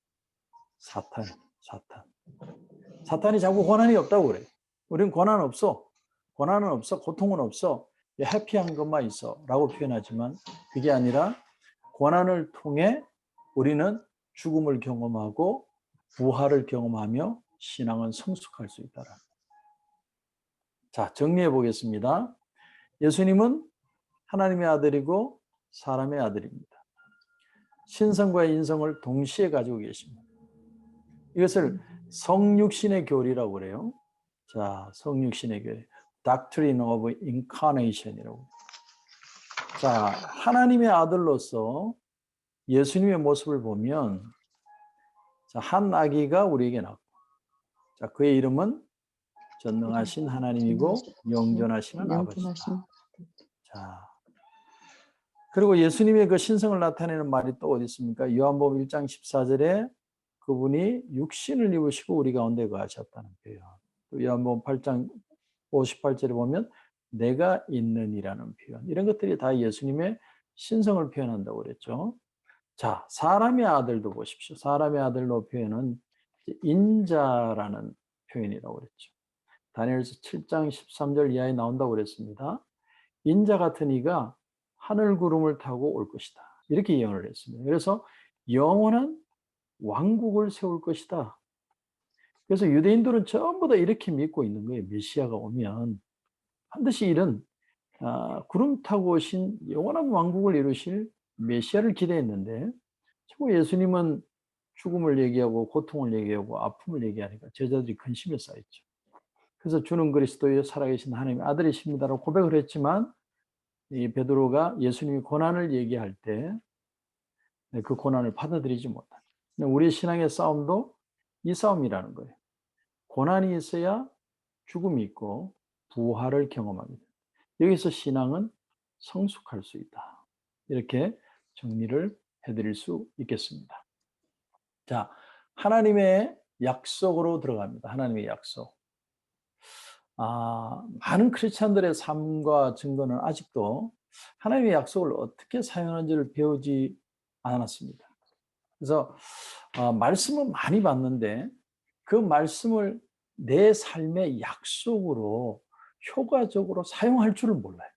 사탄이 자꾸 고난이 없다고 그래요. 우리는 고난 없어. 고난은 없어. 고통은 없어. 해피한 것만 있어. 라고 표현하지만 그게 아니라 고난을 통해 우리는 죽음을 경험하고 부활을 경험하며 신앙은 성숙할 수 있다라. 자, 정리해 보겠습니다. 예수님은 하나님의 아들이고 사람의 아들입니다. 신성과 인성을 동시에 가지고 계십니다. 이것을 성육신의 교리라고 그래요. 자, 성육신의 교리. Doctrine of Incarnation이라고. 자, 하나님의 아들로서 예수님의 모습을 보면 자, 한 아기가 우리에게 낳고 자, 그의 이름은 전능하신 하나님이고 영존하시는 아버지다. 자, 그리고 예수님의 그 신성을 나타내는 말이 또 어디 있습니까? 요한복음 1장 14절에 그분이 육신을 입으시고 우리 가운데 거하셨다는 표현. 또 요한복음 8장 58절에 보면 내가 있는이라는 표현. 이런 것들이 다 예수님의 신성을 표현한다고 그랬죠. 자, 사람의 아들도 보십시오. 사람의 아들로 표현은 인자라는 표현이라고 그랬죠. 다니엘서 7장 13절 이하에 나온다고 그랬습니다. 인자 같은 이가 하늘 구름을 타고 올 것이다. 이렇게 예언을 했습니다. 그래서 영원한 왕국을 세울 것이다. 그래서 유대인들은 전부 다 이렇게 믿고 있는 거예요. 메시아가 오면 반드시 이런 구름 타고 오신 영원한 왕국을 이루실 메시아를 기대했는데 자꾸 예수님은 죽음을 얘기하고 고통을 얘기하고 아픔을 얘기하니까 제자들이 근심에 쌓였죠. 그래서 주는 그리스도의 살아계신 하나님의 아들이십니다라고 고백을 했지만 이 베드로가 예수님이 고난을 얘기할 때 그 고난을 받아들이지 못한. 우리의 신앙의 싸움도 이 싸움이라는 거예요. 고난이 있어야 죽음이 있고 부활을 경험합니다. 여기서 신앙은 성숙할 수 있다. 이렇게 정리를 해드릴 수 있겠습니다. 자, 하나님의 약속으로 들어갑니다. 하나님의 약속. 많은 크리스찬들의 삶과 증거는 아직도 하나님의 약속을 어떻게 사용하는지를 배우지 않았습니다. 그래서 말씀은 많이 받는데 그 말씀을 내 삶의 약속으로 효과적으로 사용할 줄을 몰라요.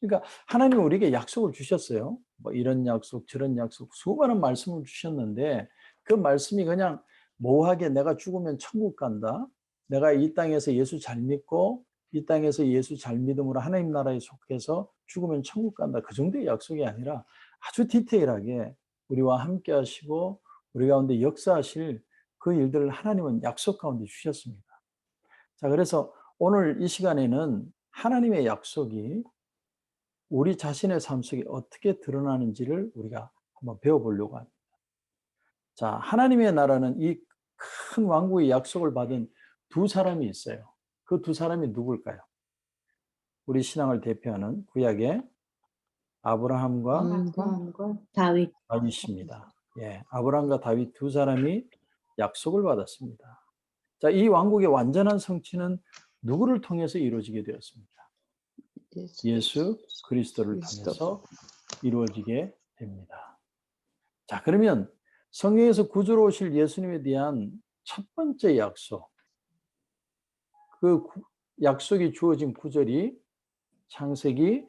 그러니까 하나님이 우리에게 약속을 주셨어요. 뭐 이런 약속, 저런 약속, 수많은 말씀을 주셨는데 그 말씀이 그냥 모호하게 내가 죽으면 천국 간다. 내가 이 땅에서 예수 잘 믿고 이 땅에서 예수 잘 믿음으로 하나님 나라에 속해서 죽으면 천국 간다. 그 정도의 약속이 아니라 아주 디테일하게 우리와 함께 하시고 우리 가운데 역사하실 그 일들을 하나님은 약속 가운데 주셨습니다. 자, 그래서 오늘 이 시간에는 하나님의 약속이 우리 자신의 삶 속에 어떻게 드러나는지를 우리가 한번 배워보려고 합니다. 자, 하나님의 나라는 이 큰 왕국의 약속을 받은 두 사람이 있어요. 그 두 사람이 누굴까요? 우리 신앙을 대표하는 구약의 아브라함과 다윗입니다. 예, 아브라함과 다윗 두 사람이 약속을 받았습니다. 자, 이 왕국의 완전한 성취는 누구를 통해서 이루어지게 되었습니까? 예수 그리스도를 통해서 이루어지게 됩니다. 자, 그러면 성경에서 구주로 오실 예수님에 대한 첫 번째 약속, 그 약속이 주어진 구절이 창세기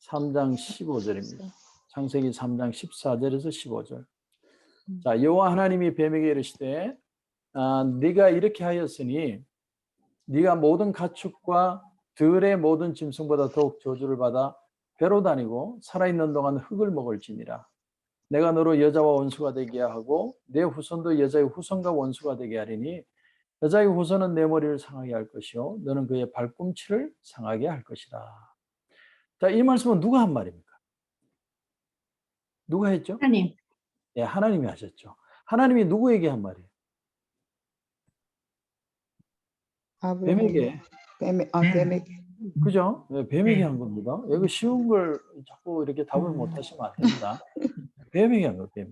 3장 15절입니다. 창세기 3장 14절에서 15절. 자, 여호와 하나님이 뱀에게 이르시되 네가 이렇게 하였으니 네가 모든 가축과 들의 모든 짐승보다 더욱 저주를 받아 배로 다니고 살아있는 동안 흙을 먹을지니라. 내가 너로 여자와 원수가 되게 하고 내 후손도 여자의 후손과 원수가 되게 하리니 여자의 후손은 내 머리를 상하게 할 것이요 너는 그의 발꿈치를 상하게 할 것이다. 자, 이 말씀은 누가 한 말입니까? 누가 했죠? 하나님. 예, 하나님이 하셨죠. 하나님이 누구에게 한 말이에요? 뱀에게. 뱀에게. 그죠? 네, 뱀에게 한 겁니다. 이거 쉬운 걸 자꾸 이렇게 답을 못 하시면 안 됩니다. 뱀에게 한 거예요, 뱀에.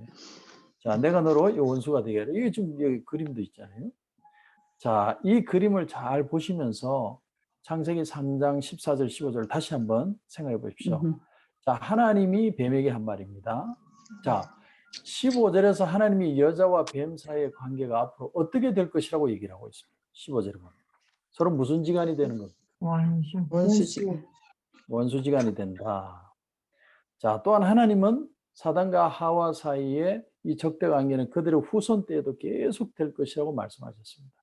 자, 내가 너로 원수가 되게 하라. 이게 지금 여기 그림도 있잖아요. 자, 이 그림을 잘 보시면서 창세기 3장 14절, 15절 다시 한번 생각해 보십시오. 자, 하나님이 뱀에게 한 말입니다. 자, 15절에서 하나님이 여자와 뱀 사이의 관계가 앞으로 어떻게 될 것이라고 얘기를 하고 있습니다. 15절에 보면. 서로 무슨 지간이 되는 겁니까? 원수지간. 원수지간이 된다. 자, 또한 하나님은 사단과 하와 사이에 이 적대 관계는 그들의 후손 때에도 계속 될 것이라고 말씀하셨습니다.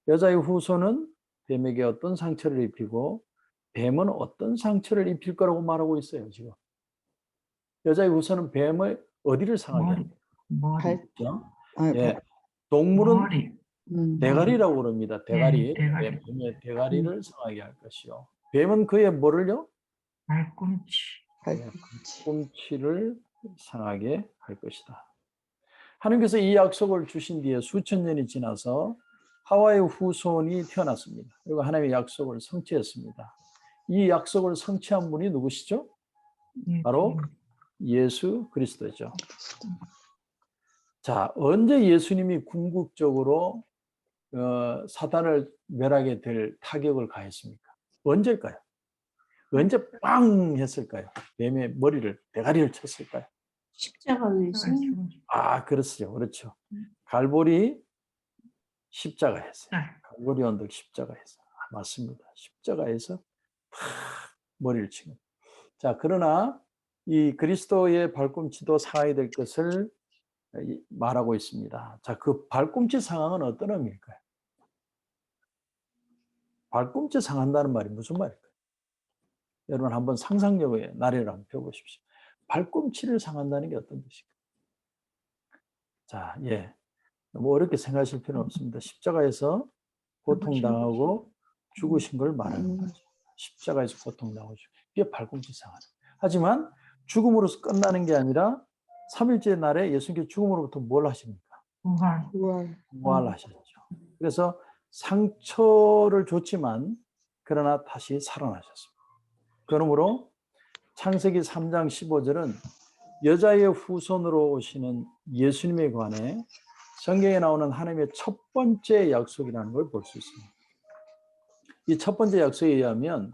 여자의 후손은 뱀에게 어떤 상처를 입히고 뱀은 어떤 상처를 입힐 거라고 말하고 있어요, 지금. 여자의 후손은 뱀의 어디를 상하게 합니까? 그렇죠? 예, 동물은 대가리라고 그럽니다. 대가리. 대가리. 뱀의 대가리를 상하게 할 것이요. 뱀은 그의 뭐를요? 발꿈치를 상하게 할 것이다. 하나님께서 이 약속을 주신 뒤에 수천 년이 지나서 하와의 후손이 태어났습니다. 그리고 하나님의 약속을 성취했습니다. 이 약속을 성취한 분이 누구시죠? 바로 예수 그리스도죠. 자, 언제 예수님이 궁극적으로 사단을 멸하게 될 타격을 가했습니까? 언제일까요? 언제 빵 했을까요? 뱀의 머리를, 대가리를 쳤을까요? 십자가에서. 그렇죠. 그렇죠. 갈보리 십자가에서. 갈보리 언덕 십자가에서. 맞습니다. 십자가에서 머리를 치고. 자, 그러나 이 그리스도의 발꿈치도 상하게 될 것을 말하고 있습니다. 자, 그 발꿈치 상황은 어떤 의미일까요? 발꿈치 상한다는 말이 무슨 말일까요? 여러분 한번 상상력의 나래를 한번 펴보십시오. 발꿈치를 상한다는 게 어떤 뜻일까요? 자, 예. 너무 어렵게 생각하실 필요는 없습니다. 십자가에서 고통당하고 죽으신 걸 말하는 거죠. 십자가에서 고통당하고 이게 발꿈치 상하는. 하지만 죽음으로서 끝나는 게 아니라 3일째 날에 예수님께서 죽음으로부터 뭘 하십니까? 부활하셨죠. 그래서 상처를 줬지만 그러나 다시 살아나셨습니다. 그러므로 창세기 3장 15절은 여자의 후손으로 오시는 예수님에 관해 성경에 나오는 하나님의 첫 번째 약속이라는 걸 볼 수 있습니다. 이 첫 번째 약속에 의하면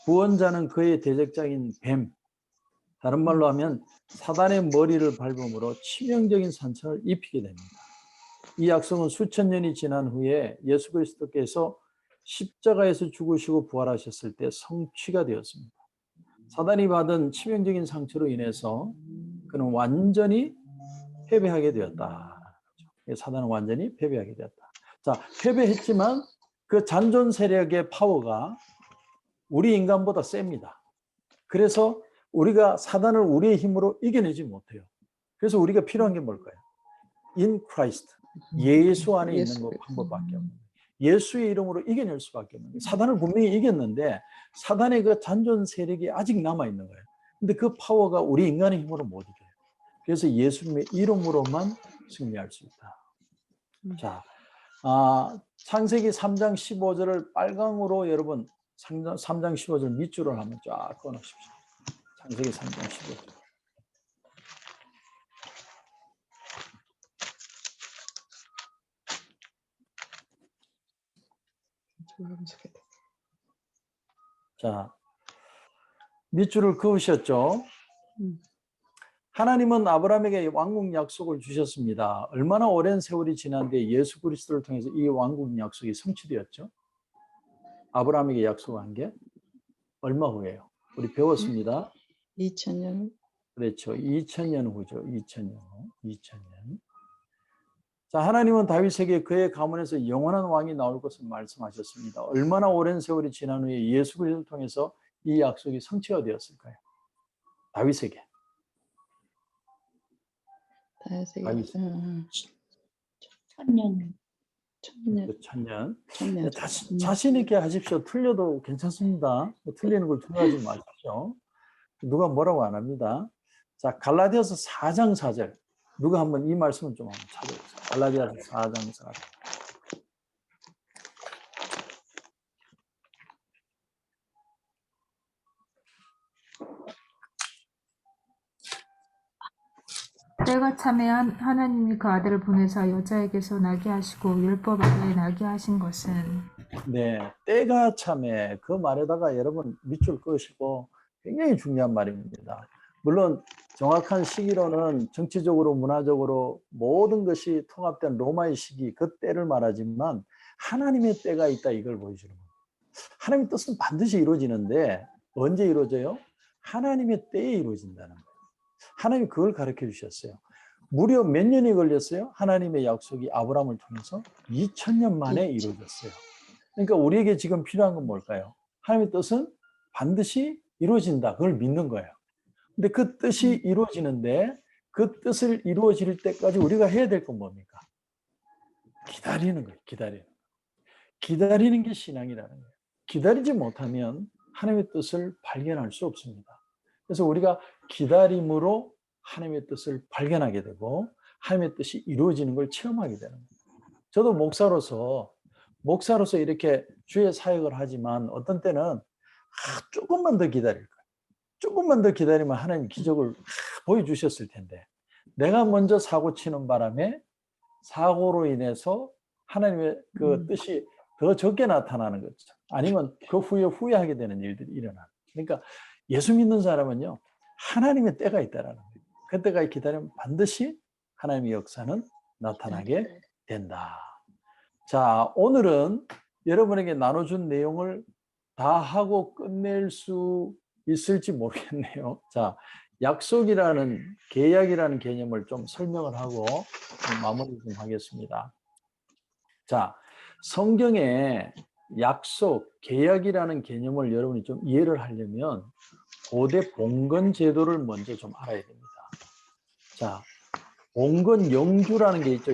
구원자는 그의 대적자인 뱀, 다른 말로 하면 사단의 머리를 밟음으로 치명적인 상처를 입히게 됩니다. 이 약속은 수천 년이 지난 후에 예수 그리스도께서 십자가에서 죽으시고 부활하셨을 때 성취가 되었습니다. 사단이 받은 치명적인 상처로 인해서 그는 완전히 패배하게 되었다. 사단은 완전히 패배하게 되었다. 자, 패배했지만 그 잔존 세력의 파워가 우리 인간보다 셉니다. 그래서 우리가 사단을 우리의 힘으로 이겨내지 못해요. 그래서 우리가 필요한 게 뭘까요? In Christ. 예수 안에 있는 것 방법밖에 없는 거예요. 예수의 이름으로 이겨낼 수밖에 없는 거예요. 사단을 분명히 이겼는데 사단의 그 잔존 세력이 아직 남아있는 거예요. 근데 그 파워가 우리 인간의 힘으로 못 이겨요. 그래서 예수님의 이름으로만 승리할 수 있다. 자, 창세기 3장 15절을 빨강으로 여러분 3장 15절 밑줄을 한번 쫙 꺼놓으십시오. 창세기 3장 15절. 자, 밑줄을 그으셨죠? 하나님은 아브라함에게 왕국 약속을 주셨습니다. 얼마나 오랜 세월이 지난 뒤에 예수 그리스도를 통해서 이 왕국 약속이 성취되었죠? 아브라함에게 약속한 게 얼마 후예요? 우리 배웠습니다. 2000년. 그렇죠. 2000년 후죠. 2000년 후. 2000년. 자, 하나님은 다윗에게 그의 가문에서 영원한 왕이 나올 것을 말씀하셨습니다. 얼마나 오랜 세월이 지난 후에 예수 그리스도를 통해서 이 약속이 성취가 되었을까요? 다윗에게. 다윗. 천년. 천년. 자신 있게 하십시오. 틀려도 괜찮습니다. 틀리는 걸 두려워하지 마십시오. 누가 뭐라고 안 합니다. 자, 갈라디아서 4장 4절. 누가 한번 이 말씀을 좀 한번 찾아보세요. 갈라디아서 4장 4절. 때가 참에 하나님이 그 아들을 보내사 여자에게서 나게 하시고 율법 아래에 나게 하신 것은 네, 때가 참에 그 말에다가 여러분 밑줄 그으시고 굉장히 중요한 말입니다. 물론 정확한 시기로는 정치적으로 문화적으로 모든 것이 통합된 로마의 시기 그 때를 말하지만 하나님의 때가 있다 이걸 보여주는 겁니다. 하나님의 뜻은 반드시 이루어지는데 언제 이루어져요? 하나님의 때에 이루어진다는 거예요. 하나님이 그걸 가르쳐 주셨어요. 무려 몇 년이 걸렸어요? 하나님의 약속이 아브라함을 통해서 2000년 만에 이루어졌어요. 그러니까 우리에게 지금 필요한 건 뭘까요? 하나님의 뜻은 반드시 이루어진다. 그걸 믿는 거예요. 근데 그 뜻이 이루어지는데 그 뜻을 이루어질 때까지 우리가 해야 될 건 뭡니까? 기다리는 거예요. 기다리는 게 신앙이라는 거예요. 기다리지 못하면 하나님의 뜻을 발견할 수 없습니다. 그래서 우리가 기다림으로 하나님의 뜻을 발견하게 되고 하나님의 뜻이 이루어지는 걸 체험하게 되는 거예요. 저도 목사로서 이렇게 주의 사역을 하지만 어떤 때는 조금만 더 기다릴 거예요. 조금만 더 기다리면 하나님 기적을 보여주셨을 텐데 내가 먼저 사고 치는 바람에 사고로 인해서 하나님의 그 뜻이 더 적게 나타나는 거죠. 아니면 그 후에 후회하게 되는 일들이 일어나요. 그러니까 예수 믿는 사람은요, 하나님의 때가 있다라는 거예요. 그때까지 기다리면 반드시 하나님의 역사는 나타나게 된다. 자, 오늘은 여러분에게 나눠준 내용을 다 하고 끝낼 수 있을지 모르겠네요. 자, 약속이라는, 계약이라는 개념을 좀 설명을 하고 마무리 좀 하겠습니다. 자, 성경에 약속, 계약이라는 개념을 여러분이 좀 이해를 하려면 고대 봉건 제도를 먼저 좀 알아야 됩니다. 자, 봉건 영주라는 게 있죠.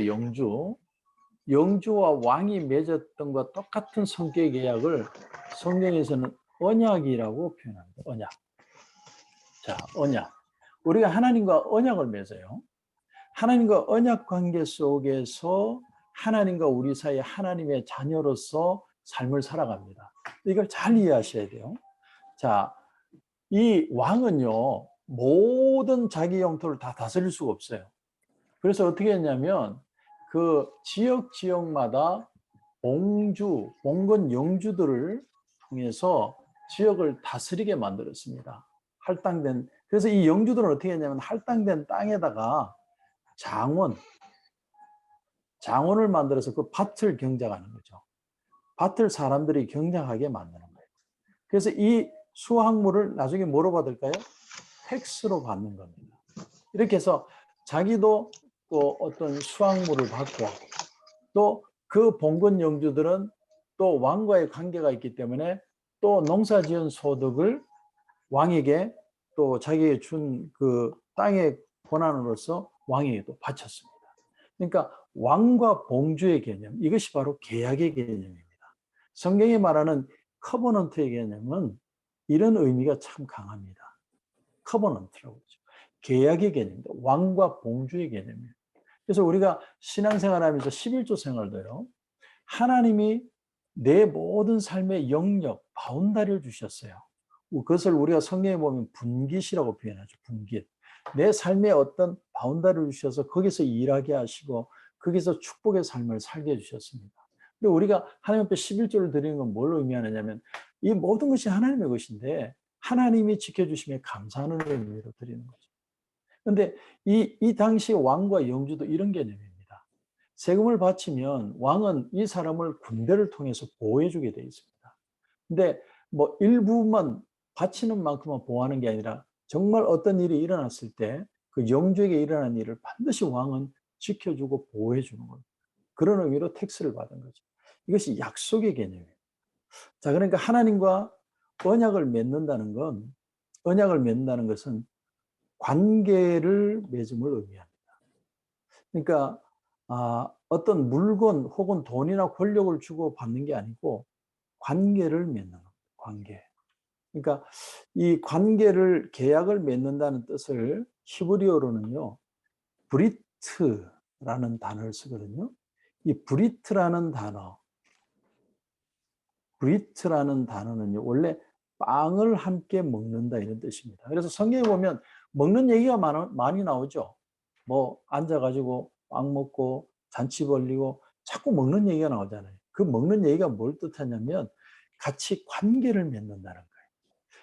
영주와 왕이 맺었던 것과 똑같은 성격의 계약을 성경에서는 언약이라고 표현합니다. 언약. 자, 언약. 우리가 하나님과 언약을 맺어요. 하나님과 언약 관계 속에서 하나님과 우리 사이에 하나님의 자녀로서 삶을 살아갑니다. 이걸 잘 이해하셔야 돼요. 자, 이 왕은요, 모든 자기 영토를 다 다스릴 수가 없어요. 그래서 어떻게 했냐면 그 지역마다 봉건 영주들을 통해서 지역을 다스리게 만들었습니다. 그래서 이 영주들은 어떻게 했냐면 할당된 땅에다가 장원을 만들어서 그 밭을 경작하는 거죠. 밭을 사람들이 경작하게 만드는 거예요. 그래서 이 수확물을 나중에 뭐로 받을까요? 텍스로 받는 겁니다. 이렇게 해서 자기도 또 어떤 수확물을 받고 또 그 봉건 영주들은 또 왕과의 관계가 있기 때문에 또 농사지은 소득을 왕에게 또 자기에게 준 그 땅의 권한으로서 왕에게 또 바쳤습니다. 그러니까 왕과 봉주의 개념, 이것이 바로 계약의 개념입니다. 성경이 말하는 커버넌트의 개념은 이런 의미가 참 강합니다. 커버넌트라고 하죠. 계약의 개념입니다. 왕과 봉주의 개념이에요. 그래서 우리가 신앙생활하면서 11조 생활도요. 하나님이 내 모든 삶의 영역, 바운다리를 주셨어요. 그것을 우리가 성경에 보면 분깃이라고 표현하죠. 분깃. 내 삶에 어떤 바운다리를 주셔서 거기서 일하게 하시고 거기서 축복의 삶을 살게 해주셨습니다. 근데 우리가 하나님 앞에 11조를 드리는 건 뭘 의미하느냐면 이 모든 것이 하나님의 것인데 하나님이 지켜주심에 감사하는 의미로 드리는 거죠. 그런데 이 당시 왕과 영주도 이런 개념입니다. 세금을 바치면 왕은 이 사람을 군대를 통해서 보호해주게 되어 있습니다. 근데 뭐 일부만 바치는 만큼만 보호하는 게 아니라 정말 어떤 일이 일어났을 때 그 영주에게 일어난 일을 반드시 왕은 지켜주고 보호해주는 거예요. 그런 의미로 텍스를 받은 거죠. 이것이 약속의 개념이에요. 자, 그러니까 하나님과 언약을 맺는다는 것은 관계를 맺음을 의미합니다. 그러니까 어떤 물건 혹은 돈이나 권력을 주고 받는 게 아니고 관계를 맺는 겁니다. 관계. 그러니까 이 계약을 맺는다는 뜻을 히브리어로는요, 브리트라는 단어를 쓰거든요. 이 브리트라는 단어는요, 원래 빵을 함께 먹는다 이런 뜻입니다. 그래서 성경에 보면 먹는 얘기가 많이 나오죠. 뭐 앉아가지고 빵 먹고 잔치 벌리고 자꾸 먹는 얘기가 나오잖아요. 그 먹는 얘기가 뭘 뜻하냐면 같이 관계를 맺는다는 거예요.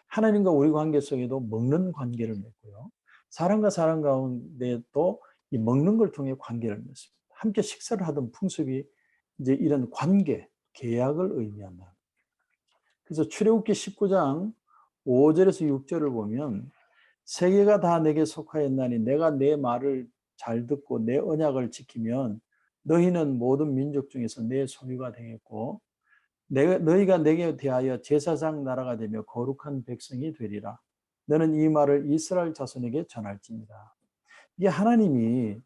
하나님과 우리 관계 속에도 먹는 관계를 맺고요. 사람과 사람 가운데도 이 먹는 걸 통해 관계를 맺습니다. 함께 식사를 하던 풍습이 이제 이런 관계, 계약을 의미한다. 그래서 출애굽기 19장 5절에서 6절을 보면 세계가 다 내게 속하였나니 내가 내 말을 잘 듣고 내 언약을 지키면 너희는 모든 민족 중에서 내 소유가 되겠고 너희가 내게 대하여 제사장 나라가 되며 거룩한 백성이 되리라. 너는 이 말을 이스라엘 자손에게 전할지니라. 이게 하나님이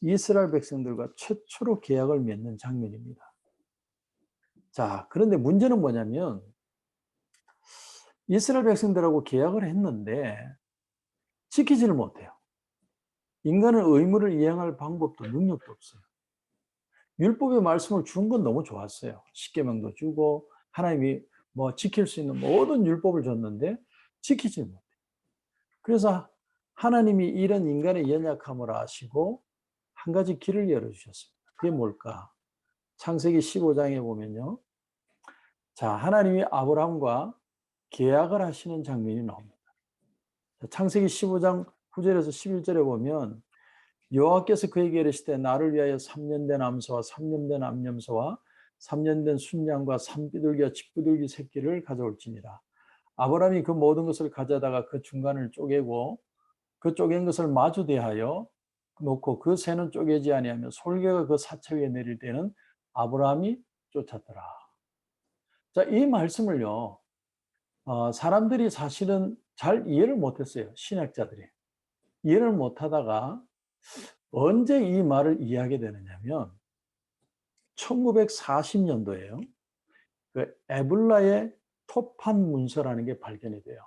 이스라엘 백성들과 최초로 계약을 맺는 장면입니다. 자, 그런데 문제는 뭐냐면 이스라엘 백성들하고 계약을 했는데 지키지를 못해요. 인간은 의무를 이행할 방법도 능력도 없어요. 율법의 말씀을 준 건 너무 좋았어요. 십계명도 주고 하나님이 뭐 지킬 수 있는 모든 율법을 줬는데 지키지 못해요. 그래서 하나님이 이런 인간의 연약함을 아시고 한 가지 길을 열어주셨습니다. 그게 뭘까? 창세기 15장에 보면요. 자, 하나님이 아브라함과 계약을 하시는 장면이 나옵니다. 창세기 15장 9절에서 11절에 보면 여호와께서 그에게 이르시되 나를 위하여 3년 된 암소와 3년 된 암염소와 3년 된 순양과 3비둘기와 집비둘기 새끼를 가져올지니라. 아브라함이 그 모든 것을 가져다가 그 중간을 쪼개고 그 쪼갠 것을 마주 대하여 놓고 그 새는 쪼개지 아니하며 솔개가 그 사체 위에 내릴 때는 아브라함이 쫓았더라. 자, 이 말씀을요, 사람들이 사실은 잘 이해를 못했어요. 신학자들이. 이해를 못하다가 언제 이 말을 이해하게 되느냐면 1940년도에요. 그 에블라의 토판 문서라는 게 발견이 돼요.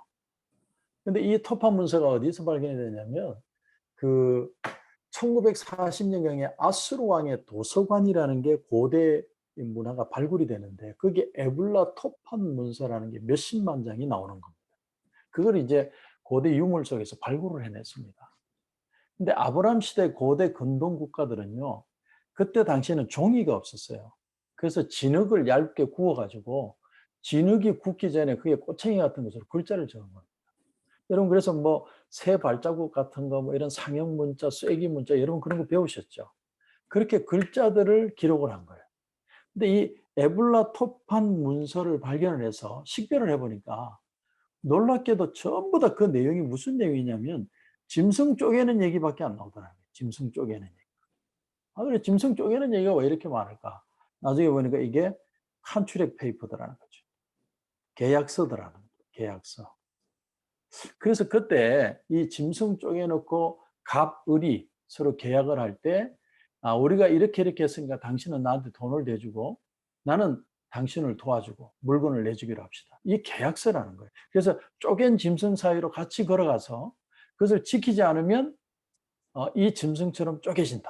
근데 이 토판 문서가 어디서 발견이 되냐면 그 1940년경에 아수르 왕의 도서관이라는 게 고대 문화가 발굴이 되는데 그게 에블라 토판 문서라는 게 몇십만 장이 나오는 겁니다. 그걸 이제 고대 유물 속에서 발굴을 해냈습니다. 근데 아브라함 시대 고대 근동 국가들은요, 그때 당시에는 종이가 없었어요. 그래서 진흙을 얇게 구워가지고 진흙이 굳기 전에 그게 꼬챙이 같은 것으로 글자를 적은 겁니다. 여러분, 그래서 뭐 새 발자국 같은 거, 뭐 이런 상형 문자, 쐐기 문자, 여러분 그런 거 배우셨죠? 그렇게 글자들을 기록을 한 거예요. 근데 이 에블라 토판 문서를 발견을 해서 식별을 해보니까 놀랍게도 전부 다 그 내용이 무슨 내용이냐면 짐승 쪼개는 얘기밖에 안 나오더라고요. 짐승 쪼개는 얘기. 아, 그래, 짐승 쪼개는 얘기가 왜 이렇게 많을까? 나중에 보니까 이게 컨트랙트 페이퍼더라는 거죠. 계약서더라는 거죠. 계약서. 그래서 그때 이 짐승 쪼개놓고 갑, 을이 서로 계약을 할 때, 아, 우리가 이렇게 했으니까 당신은 나한테 돈을 내주고 나는 당신을 도와주고 물건을 내주기로 합시다. 이 계약서라는 거예요. 그래서 쪼갠 짐승 사이로 같이 걸어가서 그것을 지키지 않으면 이 짐승처럼 쪼개진다.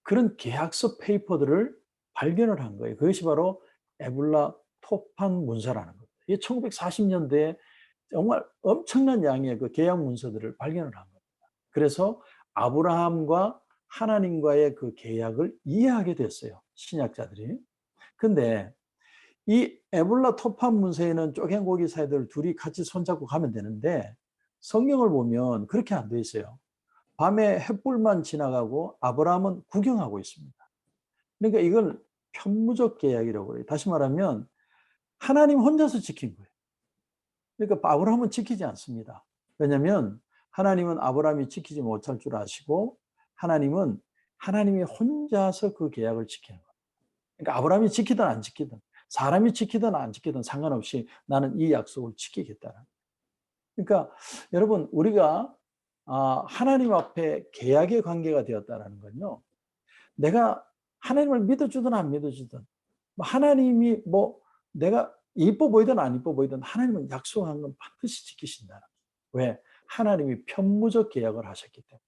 그런 계약서 페이퍼들을 발견을 한 거예요. 그것이 바로 에블라 토판 문서라는 겁니다. 이게 1940년대에 정말 엄청난 양의 그 계약 문서들을 발견을 한 겁니다. 그래서 아브라함과 하나님과의 그 계약을 이해하게 됐어요. 신약자들이. 근데 이 에블라 토판 문서에는 쪼갠 고기 사이들 둘이 같이 손잡고 가면 되는데 성경을 보면 그렇게 안 돼 있어요. 밤에 햇불만 지나가고 아브라함은 구경하고 있습니다. 그러니까 이걸 편무적 계약이라고 해요. 다시 말하면 하나님 혼자서 지킨 거예요. 그러니까 아브라함은 지키지 않습니다. 왜냐하면 하나님은 아브라함이 지키지 못할 줄 아시고 하나님은 하나님이 혼자서 그 계약을 지키는 거예요. 그러니까 아브라함이 지키든 안 지키든 사람이 지키든 안 지키든 상관없이 나는 이 약속을 지키겠다는 거예요. 그러니까 여러분, 우리가 하나님 앞에 계약의 관계가 되었다는 건요, 내가 하나님을 믿어주든 안 믿어주든 하나님이 뭐 내가 이뻐 보이든 안 이뻐 보이든 하나님은 약속한 건 반드시 지키신다는 거예요. 왜? 하나님이 편무적 계약을 하셨기 때문에.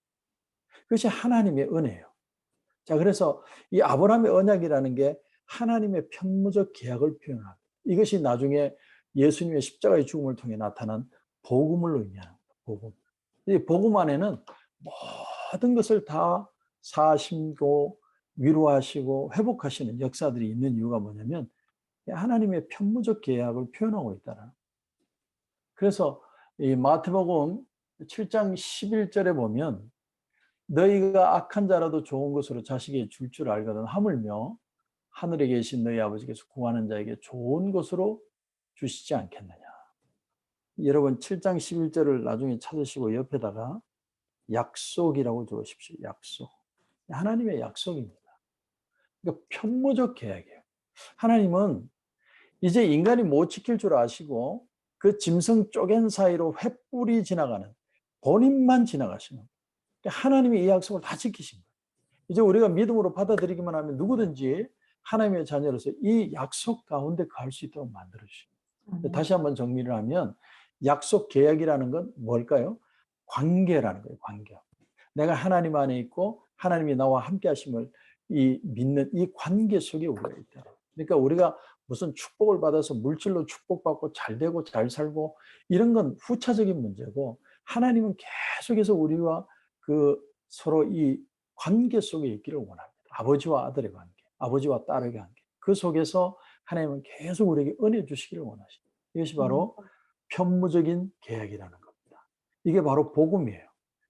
그것이 하나님의 은혜예요. 자, 그래서 이 아브라함의 언약이라는 게 하나님의 편무적 계약을 표현합니다. 이것이 나중에 예수님의 십자가의 죽음을 통해 나타난 복음을 의미하는 거예요. 복음. 이 복음 안에는 모든 것을 다 사하시고 위로하시고 회복하시는 역사들이 있는 이유가 뭐냐면 하나님의 편무적 계약을 표현하고 있다는 거예요. 그래서 이 마태복음 7장 11절에 보면 너희가 악한 자라도 좋은 것으로 자식에게 줄 줄 알거든 하물며 하늘에 계신 너희 아버지께서 구하는 자에게 좋은 것으로 주시지 않겠느냐. 여러분 7장 11절을 나중에 찾으시고 옆에다가 약속이라고 적으십시오. 약속. 하나님의 약속입니다. 그러니까 편무적 계약이에요. 하나님은 이제 인간이 못 지킬 줄 아시고 그 짐승 쪼갠 사이로 횃불이 지나가는 본인만 지나가시는 거예요. 하나님이 이 약속을 다 지키신 거예요. 이제 우리가 믿음으로 받아들이기만 하면 누구든지 하나님의 자녀로서 이 약속 가운데 갈 수 있도록 만들어주십니다. 다시 한번 정리를 하면 약속 계약이라는 건 뭘까요? 관계라는 거예요. 관계. 내가 하나님 안에 있고 하나님이 나와 함께 하심을 믿는 이 관계 속에 우리가 있다. 그러니까 우리가 무슨 축복을 받아서 물질로 축복받고 잘 되고 잘 살고 이런 건 후차적인 문제고 하나님은 계속해서 우리와 그 서로 이 관계 속에 있기를 원합니다. 아버지와 아들의 관계, 아버지와 딸의 관계. 그 속에서 하나님은 계속 우리에게 은혜 주시기를 원하십니다. 이것이 바로 편무적인 계약이라는 겁니다. 이게 바로 복음이에요.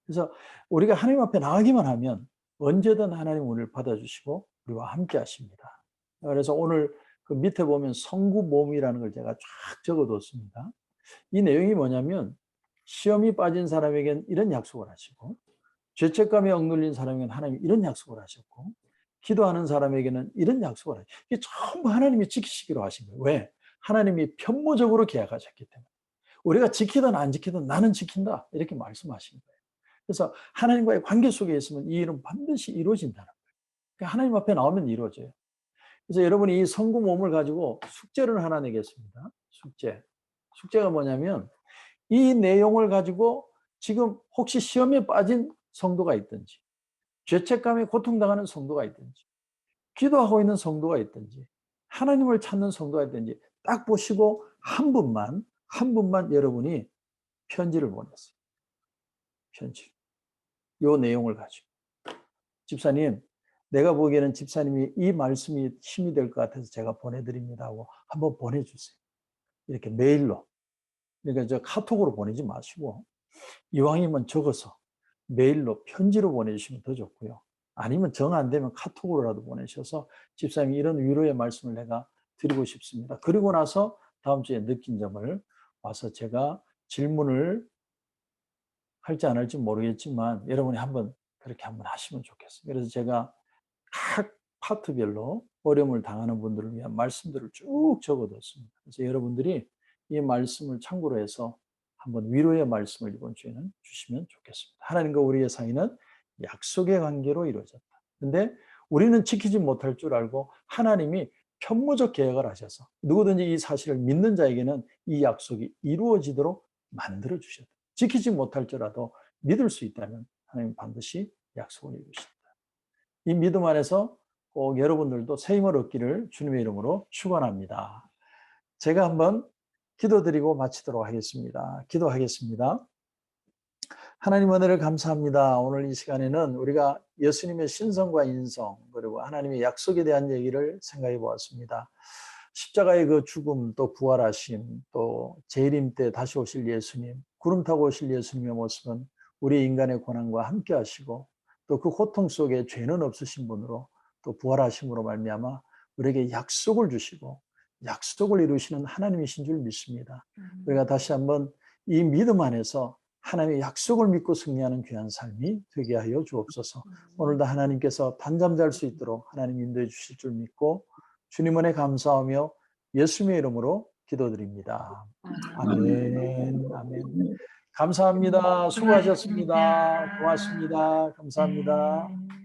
그래서 우리가 하나님 앞에 나가기만 하면 언제든 하나님 우리를 받아주시고 우리와 함께 하십니다. 그래서 오늘 그 밑에 보면 성구모음이라는 걸 제가 쫙 적어뒀습니다. 이 내용이 뭐냐면 시험이 빠진 사람에겐 이런 약속을 하시고 죄책감에 억눌린 사람에게는 하나님이 이런 약속을 하셨고 기도하는 사람에게는 이런 약속을 하셨고 이게 전부 하나님이 지키시기로 하신 거예요. 왜? 하나님이 편무적으로 계약하셨기 때문에. 우리가 지키든 안 지키든 나는 지킨다 이렇게 말씀하신 거예요. 그래서 하나님과의 관계 속에 있으면 이 일은 반드시 이루어진다는 거예요. 그러니까 하나님 앞에 나오면 이루어져요. 그래서 여러분이 이 성구 몸을 가지고 숙제를 하나 내겠습니다. 숙제가 뭐냐면 이 내용을 가지고 지금 혹시 시험에 빠진 성도가 있든지 죄책감에 고통당하는 성도가 있든지 기도하고 있는 성도가 있든지 하나님을 찾는 성도가 있든지 딱 보시고 한 분만 여러분이 편지를 보냈어요. 편지. 요 내용을 가지고. 집사님, 내가 보기에는 집사님이 이 말씀이 힘이 될 것 같아서 제가 보내드립니다 하고 한번 보내주세요. 이렇게 메일로. 그러니까 저 카톡으로 보내지 마시고 이왕이면 적어서 메일로 편지로 보내주시면 더 좋고요. 아니면 정 안 되면 카톡으로라도 보내셔서 집사님이 이런 위로의 말씀을 내가 드리고 싶습니다. 그리고 나서 다음 주에 느낀 점을 와서 제가 질문을 할지 안 할지 모르겠지만 여러분이 한번 그렇게 한번 하시면 좋겠어요. 그래서 제가 각 파트별로 어려움을 당하는 분들을 위한 말씀들을 쭉 적어뒀습니다. 그래서 여러분들이 이 말씀을 참고로 해서 한번 위로의 말씀을 이번 주에는 주시면 좋겠습니다. 하나님과 우리의 사이는 약속의 관계로 이루어졌다. 근데 우리는 지키지 못할 줄 알고 하나님이 편무적 계약을 하셔서 누구든지 이 사실을 믿는 자에게는 이 약속이 이루어지도록 만들어 주셨다. 지키지 못할지라도 믿을 수 있다면 하나님 반드시 약속을 이루신다. 이 믿음 안에서 꼭 여러분들도 새 힘을 얻기를 주님의 이름으로 축원합니다. 제가 한번 기도드리고 마치도록 하겠습니다. 기도하겠습니다. 하나님 은혜를 감사합니다. 오늘 이 시간에는 우리가 예수님의 신성과 인성 그리고 하나님의 약속에 대한 얘기를 생각해 보았습니다. 십자가의 그 죽음 또 부활하심 또 재림 때 다시 오실 예수님 구름 타고 오실 예수님의 모습은 우리 인간의 고난과 함께 하시고 또 그 고통 속에 죄는 없으신 분으로 또 부활하심으로 말미암아 우리에게 약속을 주시고 약속을 이루시는 하나님이신 줄 믿습니다. 우리가 다시 한번 이 믿음 안에서 하나님의 약속을 믿고 승리하는 귀한 삶이 되게 하여 주옵소서. 오늘도 하나님께서 단잠 잘 수 있도록 하나님 인도해 주실 줄 믿고 주님 은혜 감사하며 예수님의 이름으로 기도드립니다. 아멘. 아멘. 감사합니다. 수고하셨습니다. 고맙습니다. 감사합니다.